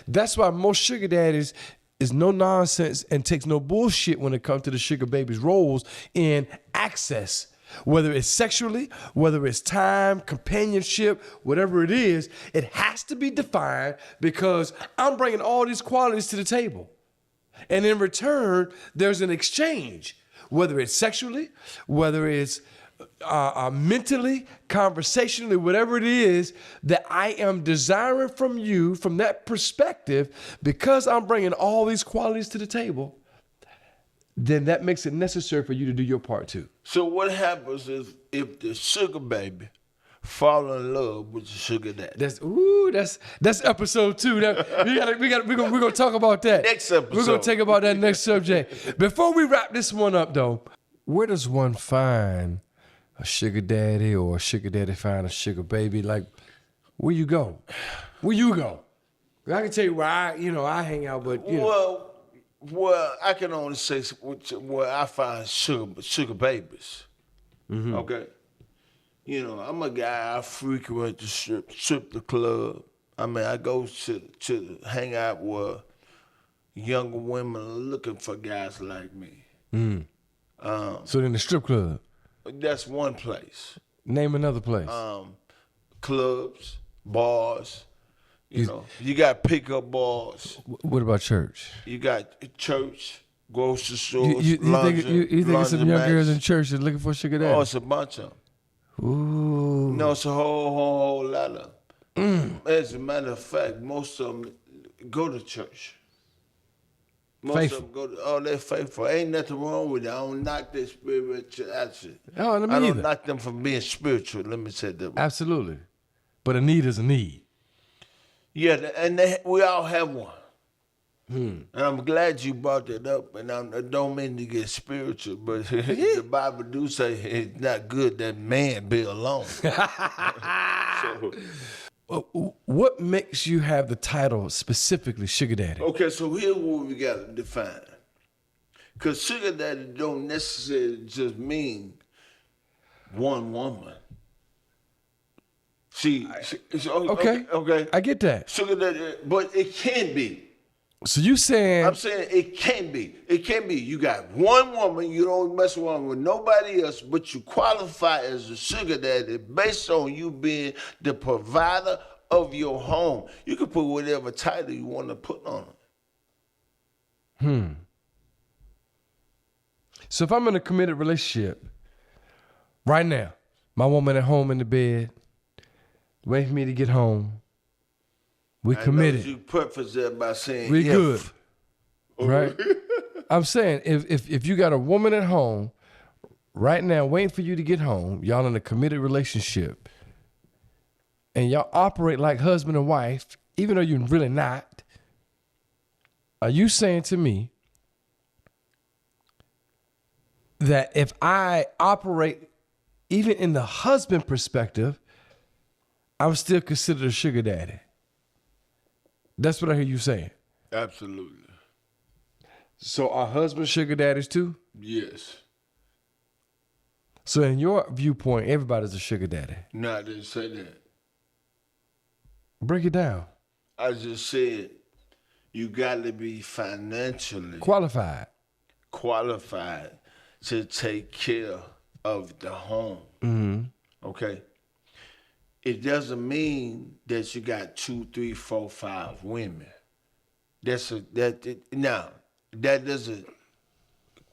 that's why most sugar daddies is no nonsense and takes no bullshit when it comes to the sugar babies' roles in access. Whether it's sexually, whether it's time, companionship, whatever it is, it has to be defined because I'm bringing all these qualities to the table. And in return, there's an exchange, whether it's sexually, whether it's mentally, conversationally, whatever it is that I am desiring from you from that perspective, because I'm bringing all these qualities to the table, then that makes it necessary for you to do your part too. So what happens is if the sugar baby fall in love with the sugar daddy? That's episode 2. We're gonna talk about that Next episode. We're gonna talk about that next subject. Before we wrap this one up, though, where does one find a sugar daddy or a sugar daddy find a sugar baby? Like, where you go? Where you go? I can tell you where I hang out, but you know. Well, I can only say where I find sugar babies. Mm-hmm. Okay. I'm a guy, I frequent the strip the club. I mean, I go to hang out where younger women are looking for guys like me. So in the strip club? That's one place. Name another place. Clubs, bars. You got pickup bars. What about church? You got church, grocery stores, you think it's some young girls in church that's looking for sugar daddy? Oh, it's a bunch of them. Ooh. No, it's a whole lot of them. As a matter of fact, most of them go to church. Most of them they're faithful. Ain't nothing wrong with it. I don't knock their spirituality. Oh, I don't knock them from being spiritual. Let me say that. Absolutely. But a need is a need. Yeah, and we all have one. And I'm glad you brought that up. And I don't mean to get spiritual, but the Bible do say it's not good that man be alone. What makes you have the title specifically sugar daddy? Okay, so here's what we got to define. Because sugar daddy don't necessarily just mean one woman. Okay. I get that. Sugar daddy, but it can be. So you saying? I'm saying it can be. It can be. You got one woman, you don't mess around with nobody else, but you qualify as a sugar daddy based on you being the provider of your home. You can put whatever title you want to put on it. So if I'm in a committed relationship right now, my woman at home in the bed, waiting for me to get home. We committed. You preface that by saying we good, right? I'm saying if you got a woman at home right now waiting for you to get home, y'all in a committed relationship, and y'all operate like husband and wife, even though you're really not, are you saying to me that if I operate even in the husband perspective, I'm still considered a sugar daddy? That's what I hear you saying. Absolutely. So are husbands sugar daddies too? Yes. So in your viewpoint, everybody's a sugar daddy. No, I didn't say that. Break it down. I just said you got to be financially qualified to take care of the home. Mm-hmm. Okay? It doesn't mean that you got 2, 3, 4, 5 women. Now, that doesn't,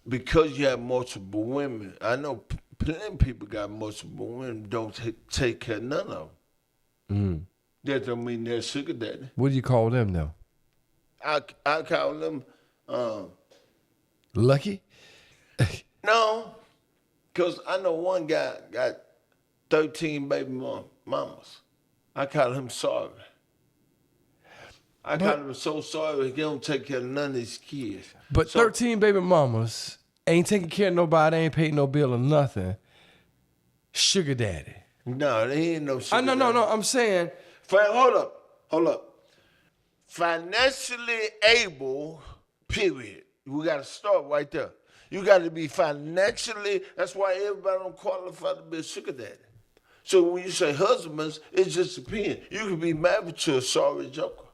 because you have multiple women, I know plenty of people got multiple women, don't take care of none of them. Mm-hmm. That don't mean they're sugar daddy. What do you call them though? I call them lucky? No, because I know one guy got 13 baby mamas. I call him sorry. I call him so sorry he don't take care of none of his kids. But 13 baby mamas ain't taking care of nobody, ain't paying no bill or nothing. Sugar daddy. No, they ain't no sugar daddy. No. I'm saying. Hold up. Financially able, period. We got to start right there. You got to be financially, that's why everybody don't qualify to be a sugar daddy. So when you say husbands, it just depends. You can be married to a sorry joker.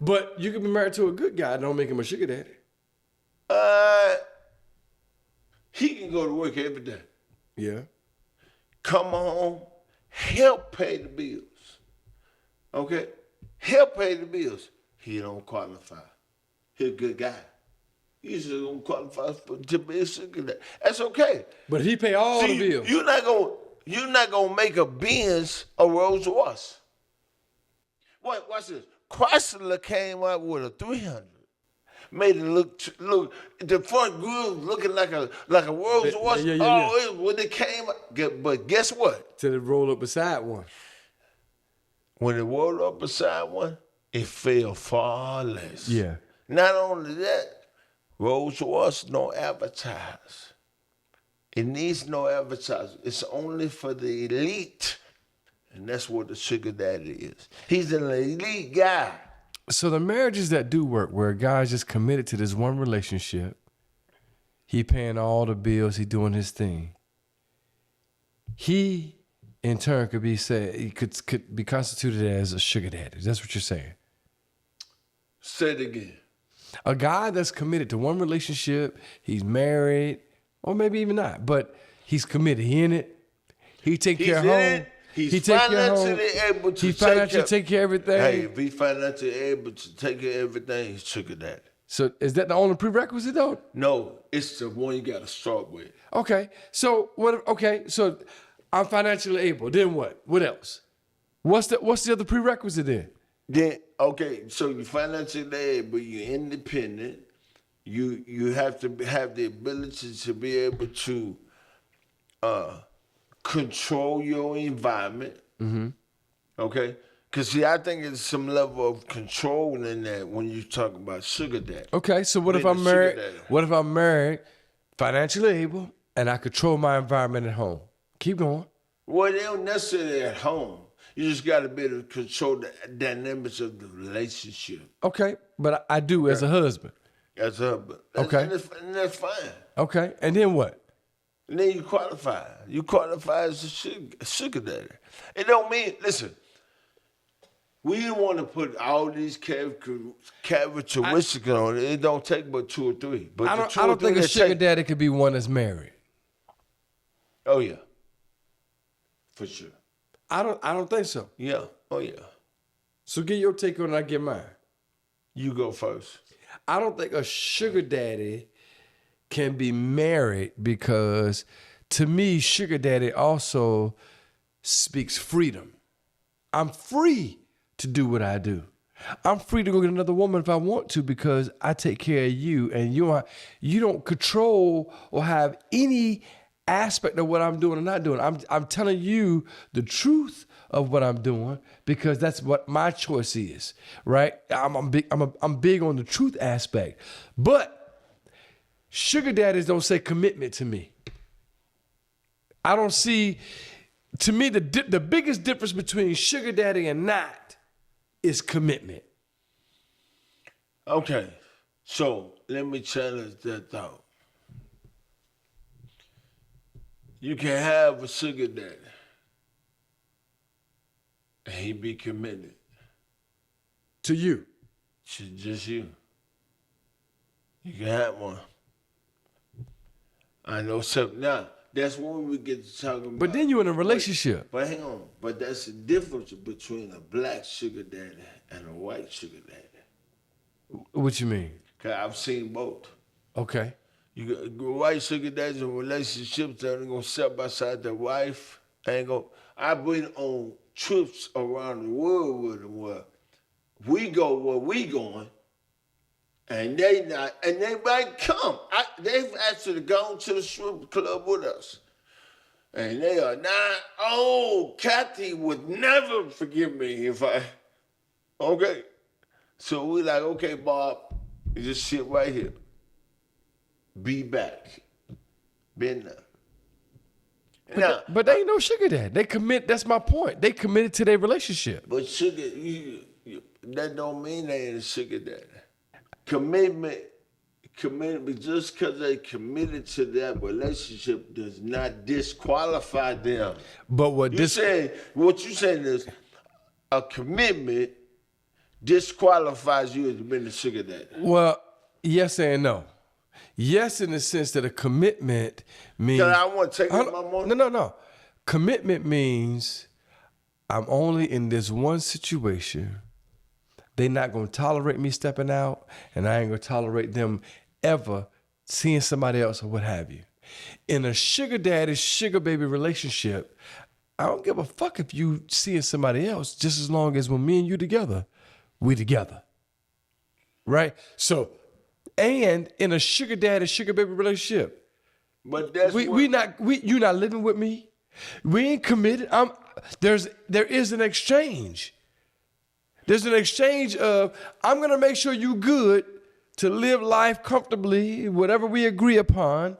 But you can be married to a good guy. Don't make him a sugar daddy. He can go to work every day. Yeah. Come home, help pay the bills. Okay? Help pay the bills. He don't qualify. He a good guy. He just don't qualify to be a sugar daddy. That's okay. But he pay all the bills. You're not gonna make a Benz a Rolls Royce. Watch this. Chrysler came out with a 300. Made it look the front grill looking like a Rolls Royce. Yeah. When it came out, but guess what? Till it roll up beside one. When it rolled up beside one, it fell far less. Yeah. Not only that, Rolls Royce don't advertise. It needs no advertising. It's only for the elite. And that's what the sugar daddy is. He's an elite guy. So the marriages that do work, where a guy's just committed to this one relationship, he paying all the bills, he doing his thing. He, in turn, could be said he could be constituted as a sugar daddy. That's what you're saying. Say it again. A guy that's committed to one relationship, he's married, or maybe even not, but he's committed. He in it. He take care of home. He's financially able to take care of everything. Hey, if he's financially able to take care of everything, he's sugar daddy. So is that the only prerequisite though? No, it's the one you got to start with. Okay. So what? Okay. So I'm financially able. Then what? What else? What's the other prerequisite then? Then so you're financially able, you're independent. You have to have the ability to be able to control your environment. Mm-hmm. Okay? Because, see, I think there's some level of control in that when you talk about sugar daddy. Okay, so what if I'm married? What if I'm married, financially able, and I control my environment at home? Keep going. Well, they don't necessarily at home. You just got to be able to control the dynamics of the relationship. Okay, but I do as a husband. As a husband. Okay. And that's fine. Okay, and then what? And then you qualify. You qualify as a sugar daddy. It don't mean, listen, we don't want to put all these characteristics on it. It don't take but 2 or 3. But I don't think a sugar daddy could be one that's married. Oh, yeah. For sure. I don't think so. Yeah. Oh, yeah. So get your take on it, I get mine. You go first. I don't think a sugar daddy can be married because, to me, sugar daddy also speaks freedom. I'm free to do what I do. I'm free to go get another woman if I want to because I take care of you and you don't control or have any aspect of what I'm doing or not doing. I'm telling you the truth of what I'm doing because that's what my choice is, right? I'm big on the truth aspect. But sugar daddies don't say commitment to me. I don't see, to me, the biggest difference between sugar daddy and not is commitment. Okay, so let me challenge that thought. You can have a sugar daddy and he be committed. To you. To just you. You can have one. I know something. Now, that's when we get to talking about. But then you're in a relationship. But hang on. But that's the difference between a black sugar daddy and a white sugar daddy. What you mean? Because I've seen both. Okay. You got white sugar daddies in relationships that ain't gonna sit beside their wife. I've been on trips around the world with them where we go where we going, and they not, and they might come. They've actually gone to the strip club with us, and they are not. Oh, Kathy would never forgive me if I. Okay, so we like, okay, Bob, you just sit right here. Be back. Been there. But they ain't no sugar daddy. They commit. That's my point. They committed to their relationship. But sugar, that don't mean they ain't a sugar daddy. Commitment commitment, just because they committed to that relationship does not disqualify them. But what What you saying is a commitment disqualifies you as being a sugar daddy. Well, yes and no. Yes, in the sense that a commitment means. Because I want to take my money. No. Commitment means I'm only in this one situation. They're not going to tolerate me stepping out, and I ain't going to tolerate them ever seeing somebody else or what have you. In a sugar daddy, sugar baby relationship, I don't give a fuck if you seeing somebody else, just as long as when me and you together, we together. Right? So, and in a sugar daddy, sugar baby relationship, But that's you're not living with me. We ain't committed. There is an exchange. There's an exchange of, I'm gonna make sure you good to live life comfortably, whatever we agree upon.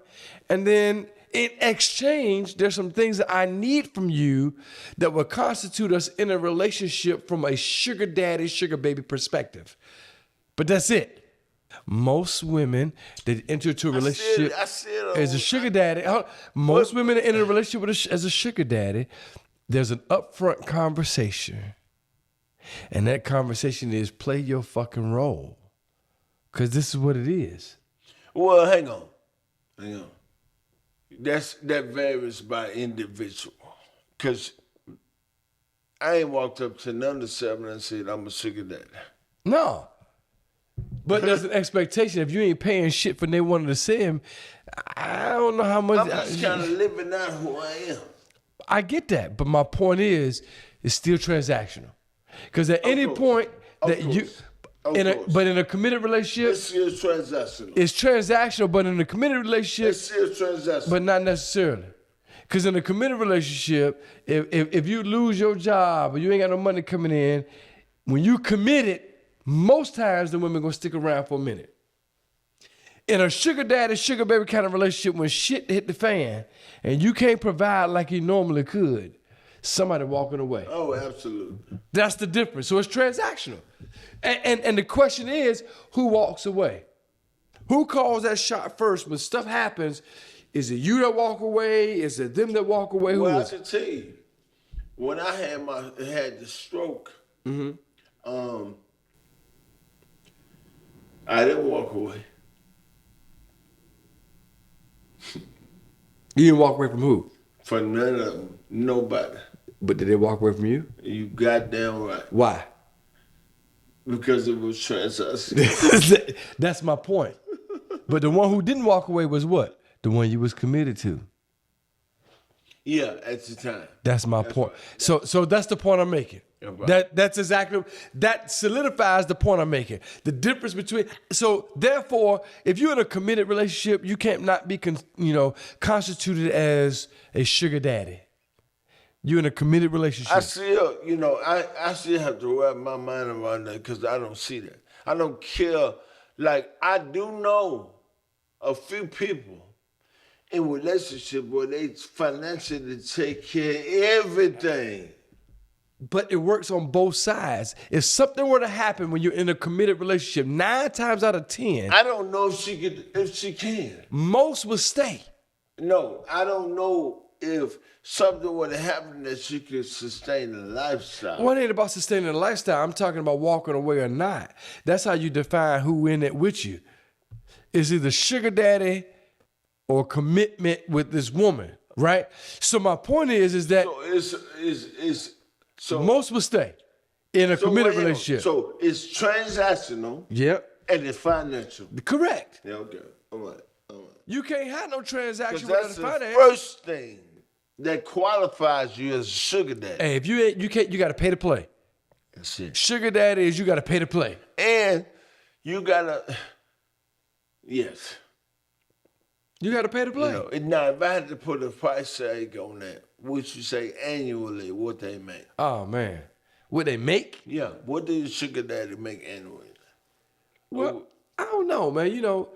And then in exchange, there's some things that I need from you that will constitute us in a relationship from a sugar daddy, sugar baby perspective. But that's it. Most women that enter into a relationship as a sugar daddy, most women that enter a relationship as a sugar daddy, there's an upfront conversation. And that conversation is play your fucking role. Because this is what it is. Well, hang on. That varies by individual. Because I ain't walked up to none of the 7 and said, I'm a sugar daddy. No. But there's an expectation. If you ain't paying shit for they wanted to say him, I don't know how much. I'm just kind of living out who I am. I get that. But my point is, it's still transactional. Because at any point that but in a committed relationship, It's still transactional. it's transactional, but in a committed relationship, It's still transactional. but not necessarily. Because in a committed relationship, if you lose your job or you ain't got no money coming in, when you committed, most times the women gonna stick around for a minute. In a sugar daddy, sugar baby kind of relationship, when shit hit the fan and you can't provide like you normally could, somebody walking away. Oh, absolutely. That's the difference. So it's transactional. And the question is, who walks away? Who calls that shot first when stuff happens? Is it you that walk away? Is it them that walk away? Who Well, I is it? can tell you, when I had the stroke, I didn't walk away. You didn't walk away from who? For none of them, nobody. But did they walk away from you? You goddamn right. Why? Because it was transactional. That's my point. But the one who didn't walk away was what? The one you was committed to. Yeah, at the time. That's my point. Right. So that's the point I'm making. Yeah, right. That solidifies the point I'm making. The difference between, so therefore, if you're in a committed relationship, you can't not be constituted as a sugar daddy. You're in a committed relationship. I still have to wrap my mind around that because I don't see that. I don't care. Like, I do know a few people in relationship where they financially take care of everything. But it works on both sides. If something were to happen when you're in a committed relationship, 9 times out of 10, I don't know if she can. Most will stay. No, I don't know if something were to happen that she could sustain a lifestyle. Well, it ain't about sustaining a lifestyle. I'm talking about walking away or not. That's how you define who in it with you. Is either sugar daddy or commitment with this woman, right? So my point is that so most will stay in a committed relationship. So it's transactional. Yep. And it's financial. Correct. Yeah, okay. All right. You can't have no transaction without without finance. That's the first thing that qualifies you as a sugar daddy. Hey, if you got to pay to play. That's it. Sugar daddy is you got to pay to play. And you got to, yes. You got to pay to play. Now, if I had to put a price tag on that, would you say annually what they make? Oh, man. What they make? Yeah. What does a sugar daddy make annually? Well, I don't know, man.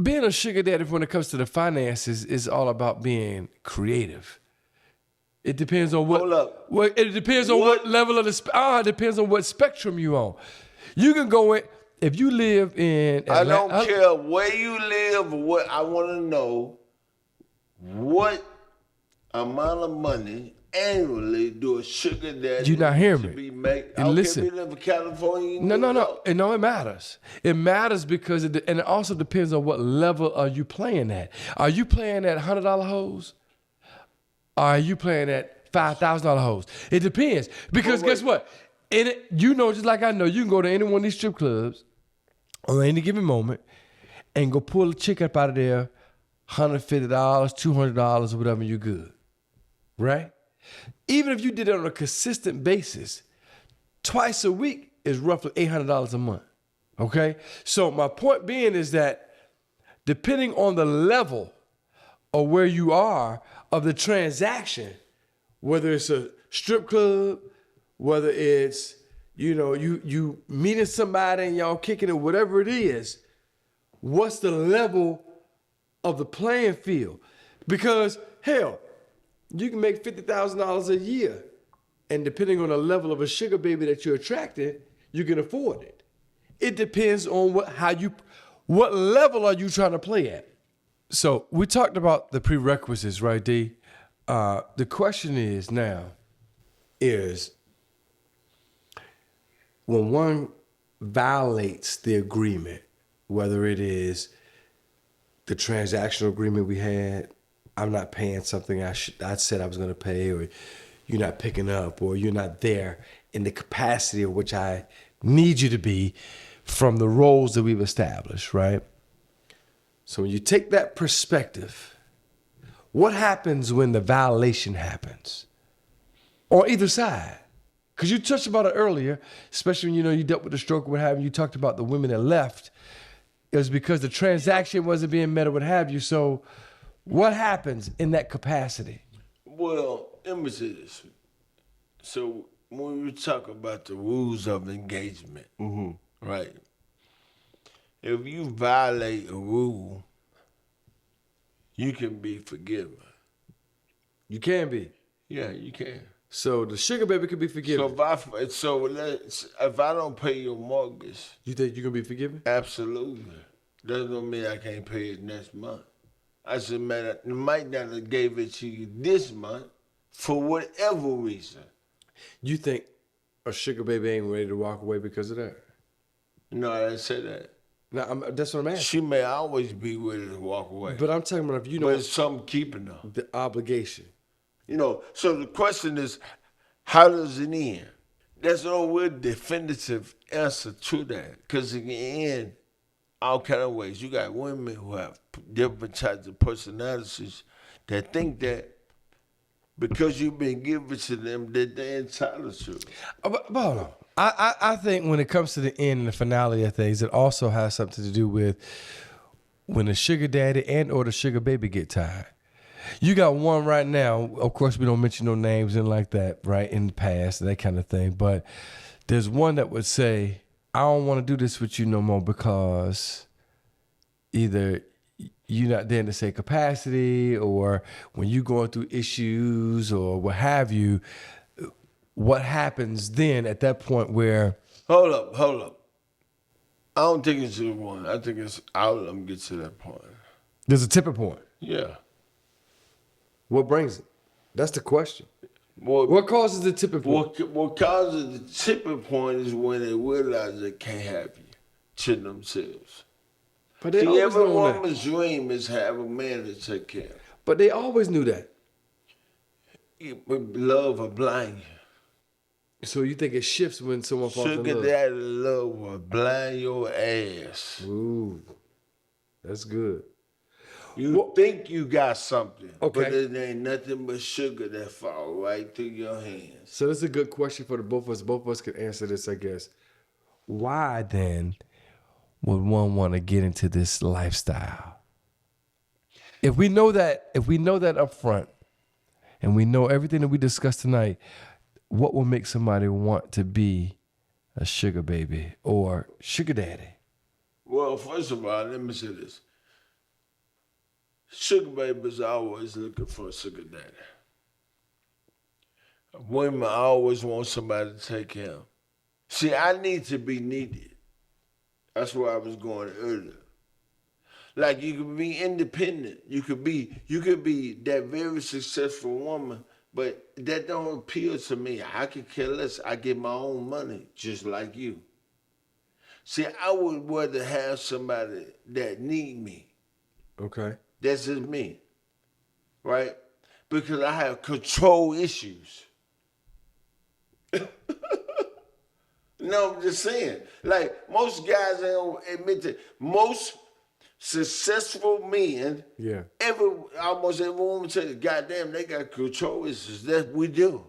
Being a sugar daddy when it comes to the finances is all about being creative. It depends on what. Hold up. It depends on what level of it depends on what spectrum you on. You can go in. if you live in I Atlanta, don't care where you live or what. I want to know what amount of money annually do a sugar daddy You not hearing to me. be making? I And don't listen. care if you live in California. No. And no, it matters. It matters because and it also depends on what level are you playing at. Are you playing at $100 hoes? Or are you playing at $5,000 hoes? It depends. Because guess what? Just like I know, you can go to any one of these strip clubs on any given moment and go pull a chick up out of there, $150, $200, or whatever, you're good. Right? Even if you did it on a consistent basis, twice a week is roughly $800 a month. Okay? So my point being is that depending on the level of where you are of the transaction, whether it's a strip club, whether it's, you meeting somebody and y'all kicking it, whatever it is, what's the level of the playing field? Because hell, you can make $50,000 a year, and depending on the level of a sugar baby that you're attracting, you can afford it. It depends on what level are you trying to play at. So we talked about the prerequisites, right, D? The question is when one violates the agreement, whether it is the transactional agreement we had, I'm not paying something I said I was going to pay, or you're not picking up, or you're not there in the capacity of which I need you to be from the roles that we've established, right? So when you take that perspective, what happens when the violation happens on either side? Because you touched about it earlier, especially when you dealt with the stroke or what have you. You talked about the women that left. It was because the transaction wasn't being met or what have you. So what happens in that capacity? Well, let me say this. So when we talk about the rules of engagement, right? If you violate a rule, you can be forgiven. You can be. Yeah, you can. So the sugar baby could be forgiven. If I don't pay your mortgage, You think you can be forgiven? absolutely. That don't mean I can't pay it next month. I said, man, I might not have gave it to you this month for whatever reason. You think a sugar baby ain't ready to walk away because of that? No, I didn't say that. No, that's what I'm asking. She may always be ready to walk away. But I'm talking about if But it's something keeping her. the obligation. So the question is, how does it end? There's no real definitive answer to that. Because it can end all kind of ways. You got women who have different types of personalities that think that because you've been given to them, that they're entitled to. But hold on. I think when it comes to the end and the finale of things, it also has something to do with when the sugar daddy and or the sugar baby get tired. You got one right now. Of course, we don't mention no names and like that, right, in the past, that kind of thing. But there's one that would say, I don't want to do this with you no more because either you're not there in the same capacity, or when you're going through issues or what have you, what happens then at that point where... Hold up. I don't think it's the one. I think it's all of them get to that point. There's a tipping point. Yeah. What brings it? That's the question. What causes the tipping point? What causes the tipping point is when they realize they can't have you to themselves. But they See, always every knew that. woman's dream is have a man to take care of. But they always knew that. Love will blind you. So you think it shifts when someone falls in Sugar love? daddy love will blind your ass. Ooh, that's good. You think you got something, Okay. but it ain't nothing but sugar that fall right through your hands. So this is a good question for the both of us. Both of us can answer this, I guess. Why then would one want to get into this lifestyle? If we know that up front, and we know everything that we discussed tonight, what will make somebody want to be a sugar baby or sugar daddy? Well, first of all, let me say this. Sugar babies are always looking for a sugar daddy. Women always want somebody to take care of. See, I need to be needed. That's where I was going earlier. Like you could be independent. You could be that very successful woman, but that don't appeal to me. I could care less. I get my own money, just like you. See, I would rather have somebody that need me. Okay. That's just me, right? Because I have control issues. No, I'm just saying. Like most guys ain't gonna admit to most successful men. Yeah. Almost every woman says, "Goddamn, they got control issues." That we do.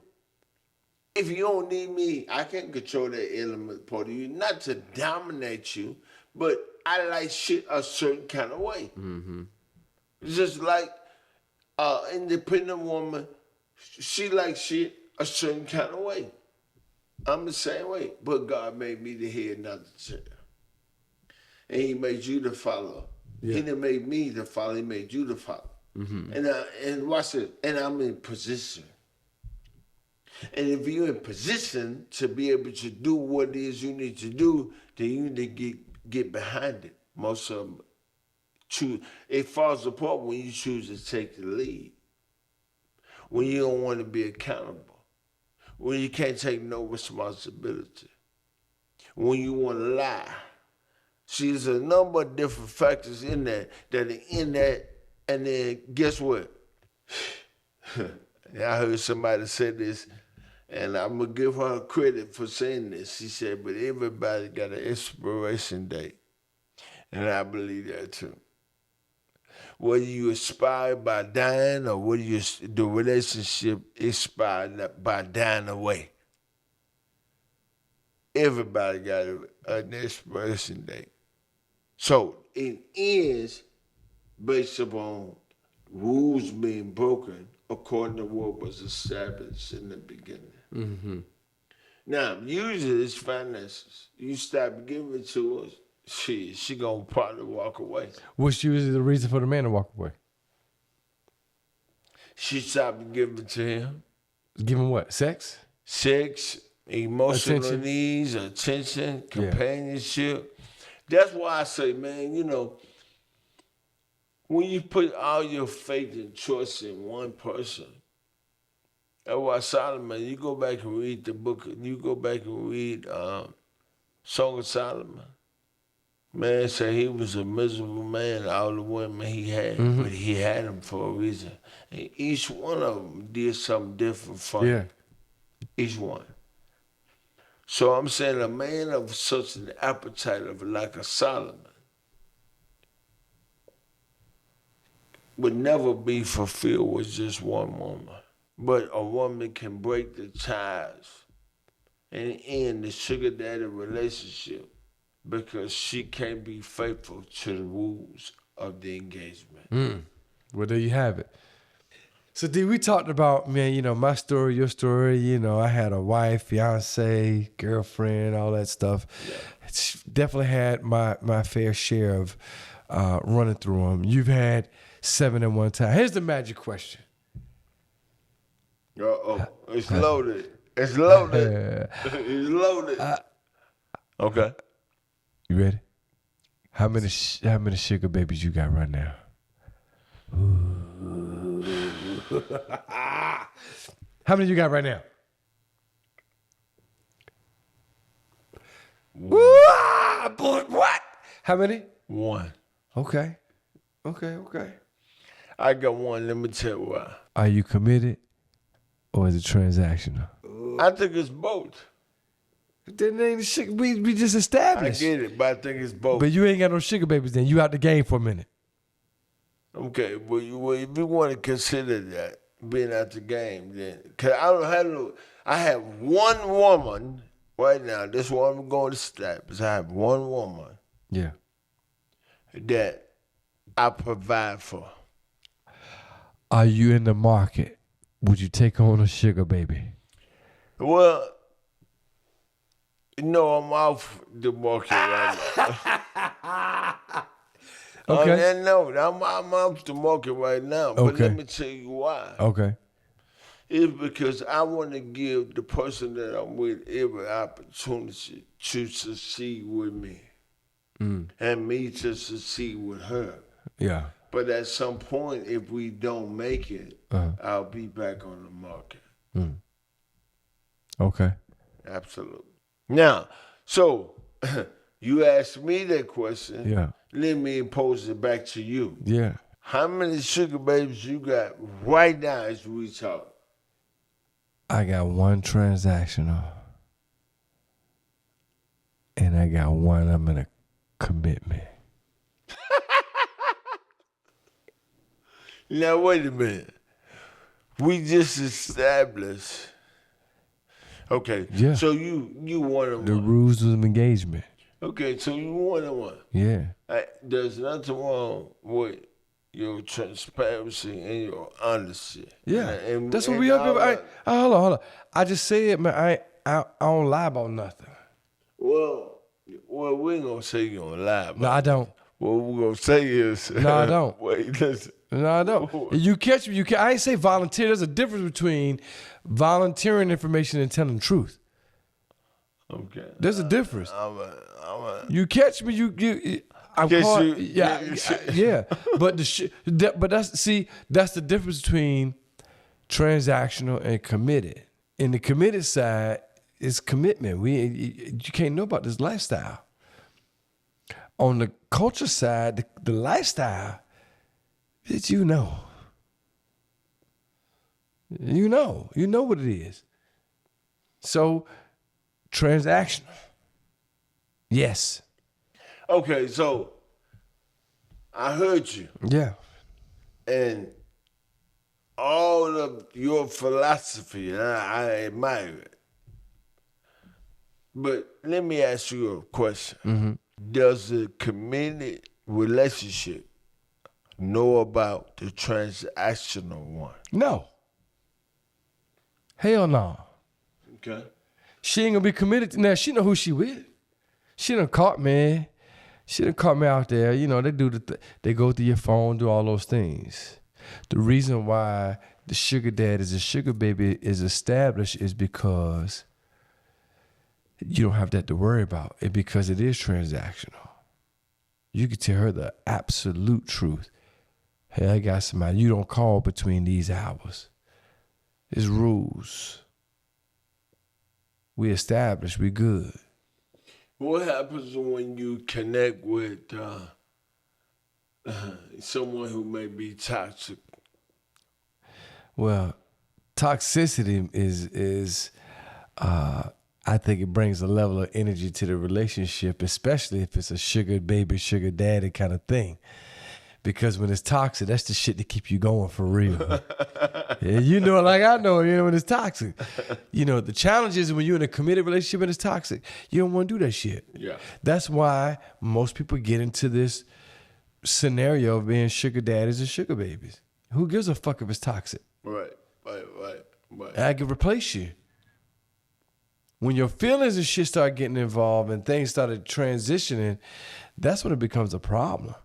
If you don't need me, I can control that element part of you, not to dominate you, but I like shit a certain kind of way. Mm-hmm. Just like independent woman, she likes shit a certain kind of way. I'm the same way, but God made me the head, not the tail. And he made you to follow. Yeah. He didn't make me to follow, he made you to follow. Mm-hmm. And watch it, and I'm in position. And if you're in position to be able to do what it is you need to do, then you need to get behind it. Most of them it falls apart when you choose to take the lead. When you don't want to be accountable. When you can't take no responsibility. When you want to lie. See, there's a number of different factors in that are in that, and then guess what? I heard somebody say this, and I'm going to give her credit for saying this. She said, but everybody got an expiration date. And I believe that too. Whether you expire by dying or whether the relationship expired by dying away. Everybody got an expiration date. So it is based upon rules being broken according to what was established in the beginning. Mm-hmm. Now, usually it's finances. You stop giving it to us, she gonna probably walk away. What's usually the reason for the man to walk away? She stopped giving to him. Give him what? Sex? Sex, emotional Attention. needs, attention, companionship. That's why I say, man, when you put all your faith and trust in one person, that's why Solomon, you go back and read the book, you go back and read Song of Solomon. Man said he was a miserable man, all the women he had, but he had them for a reason. And each one of them did something different for him. Each one. So I'm saying a man of such an appetite of like a Solomon would never be fulfilled with just one woman. But a woman can break the ties and end the sugar daddy relationship because she can't be faithful to the rules of the engagement. Well, there you have it. So, D, we talked about, man, my story, your story. I had a wife, fiance, girlfriend, all that stuff. Yeah. It's definitely had my fair share of running through them. You've had 7 at one time. Here's the magic question. It's loaded. It's loaded. It's loaded. Okay. You ready? How many sugar babies you got right now? How many you got right now? What? How many? One. Okay. I got one. Let me tell you why. Are you committed or is it transactional? I think it's both. Then ain't shit we just established. I get it, but I think it's both. But you ain't got no sugar babies then. You out the game for a minute. Okay, well, if you want to consider that being out the game, then cause I have one woman right now. This is what I'm going to establish. I have one woman. Yeah. That I provide for. Are you in the market? Would you take on a sugar baby? Well, I'm off the market right now. Okay. On that note, I'm off the market right now. But Okay. let me tell you why. Okay. It's because I want to give the person that I'm with every opportunity to succeed with me. and me to succeed with her. Yeah. But at some point, if we don't make it, I'll be back on the market. Okay. Absolutely. Now, so you asked me that question. Yeah. Let me pose it back to you. Yeah. How many sugar babies you got right now as we talk? I got one transactional. And I got one I'm in a commitment. Now, wait a minute. We just established. Okay. Yeah. So you one of The one. rules of engagement. Okay, so you one of one. Yeah. There's nothing wrong with your transparency and your honesty. Yeah. And That's what we up here. Hold on. I just said, man, I don't lie about nothing. Well, we ain't gonna say you don't lie. No, I don't. What we're gonna say is No, I don't. Wait, listen. No, I don't. You catch me. I ain't say volunteer. There's a difference between volunteering information and telling the truth. Okay. There's a difference. I'm You catch me. I'm Catch caught. you. Yeah. But that's the difference between transactional and committed. In the committed side, it's commitment. You can't know about this lifestyle. On the culture side, the lifestyle, it's you know. You know what it is. So, transactional. Yes. Okay, so I heard you. Yeah. And all of your philosophy, and I admire it. But let me ask you a question. Mm-hmm. Does a committed relationship know about the transactional one? No. Hell no. Okay. She ain't gonna be committed. Now, she know who she with. She done caught me. She done caught me out there. You know, they do they go through your phone, do all those things. The reason why the sugar dad is a sugar baby is established is because you don't have that to worry about. It because it is transactional. You can tell her the absolute truth. Hey, I got somebody. You don't call between these hours. It's rules. We established. We good. What happens when you connect with someone who may be toxic? Well, toxicity is I think it brings a level of energy to the relationship, especially if it's a sugar baby, sugar daddy kind of thing. Because when it's toxic, that's the shit that keep you going for real. Yeah, you know, like I know, when it's toxic. The challenge is when you're in a committed relationship and it's toxic, you don't want to do that shit. Yeah. That's why most people get into this scenario of being sugar daddies and sugar babies. Who gives a fuck if it's toxic? Right. I can replace you. When your feelings and shit start getting involved and things started transitioning, that's when it becomes a problem.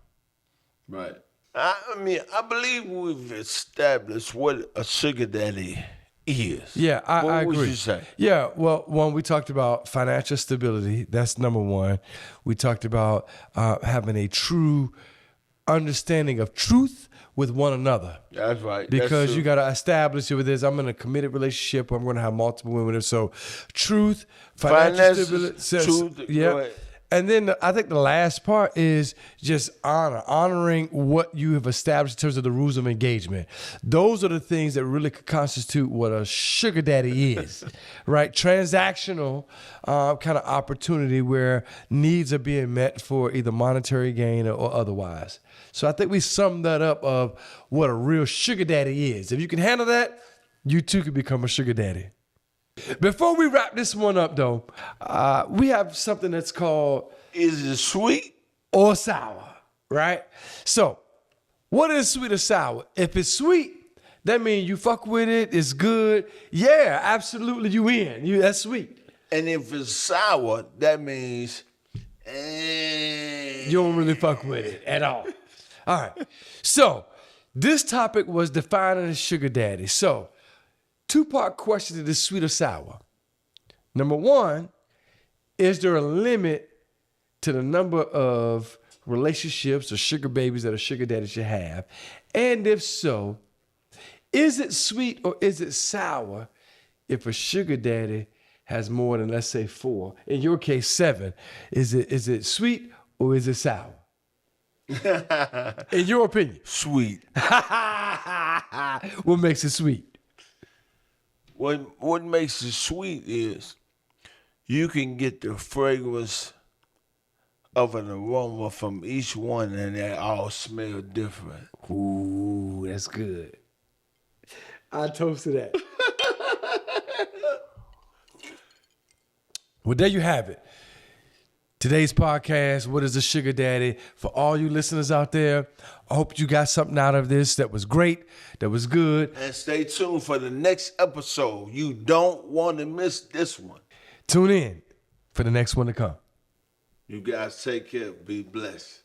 Right. I mean, I believe we've established what a sugar daddy is. Yeah, I agree. What would you say? Yeah, well, one, we talked about financial stability. That's number one. We talked about having a true understanding of truth with one another. That's right. Because you got to establish it with this. I'm in a committed relationship. I'm going to have multiple women. So truth, financial stability. Truth. Yeah. And then I think the last part is just honoring what you have established in terms of the rules of engagement. Those are the things that really could constitute what a sugar daddy is, right? Transactional kind of opportunity where needs are being met for either monetary gain or otherwise. So I think we summed that up of what a real sugar daddy is. If you can handle that, you too can become a sugar daddy. Before we wrap this one up, though, we have something that's called... Is it sweet? Or sour, right? So, what is sweet or sour? If it's sweet, that means you fuck with it, it's good. Yeah, absolutely, you in. That's sweet. And if it's sour, that means... You don't really fuck with it at all. All right. So, this topic was defining a sugar daddy. So, two-part question to this sweet or sour. Number one, is there a limit to the number of relationships or sugar babies that a sugar daddy should have? And if so, is it sweet or is it sour if a sugar daddy has more than, let's say, 4? In your case, 7. Is it sweet or is it sour? In your opinion. Sweet. What makes it sweet? What makes it sweet is you can get the fragrance of an aroma from each one, and they all smell different. Ooh, that's good. I toast to that. Well, there you have it. Today's podcast, What is a Sugar Daddy? For all you listeners out there, I hope you got something out of this that was great, that was good. And stay tuned for the next episode. You don't want to miss this one. Tune in for the next one to come. You guys take care. Be blessed.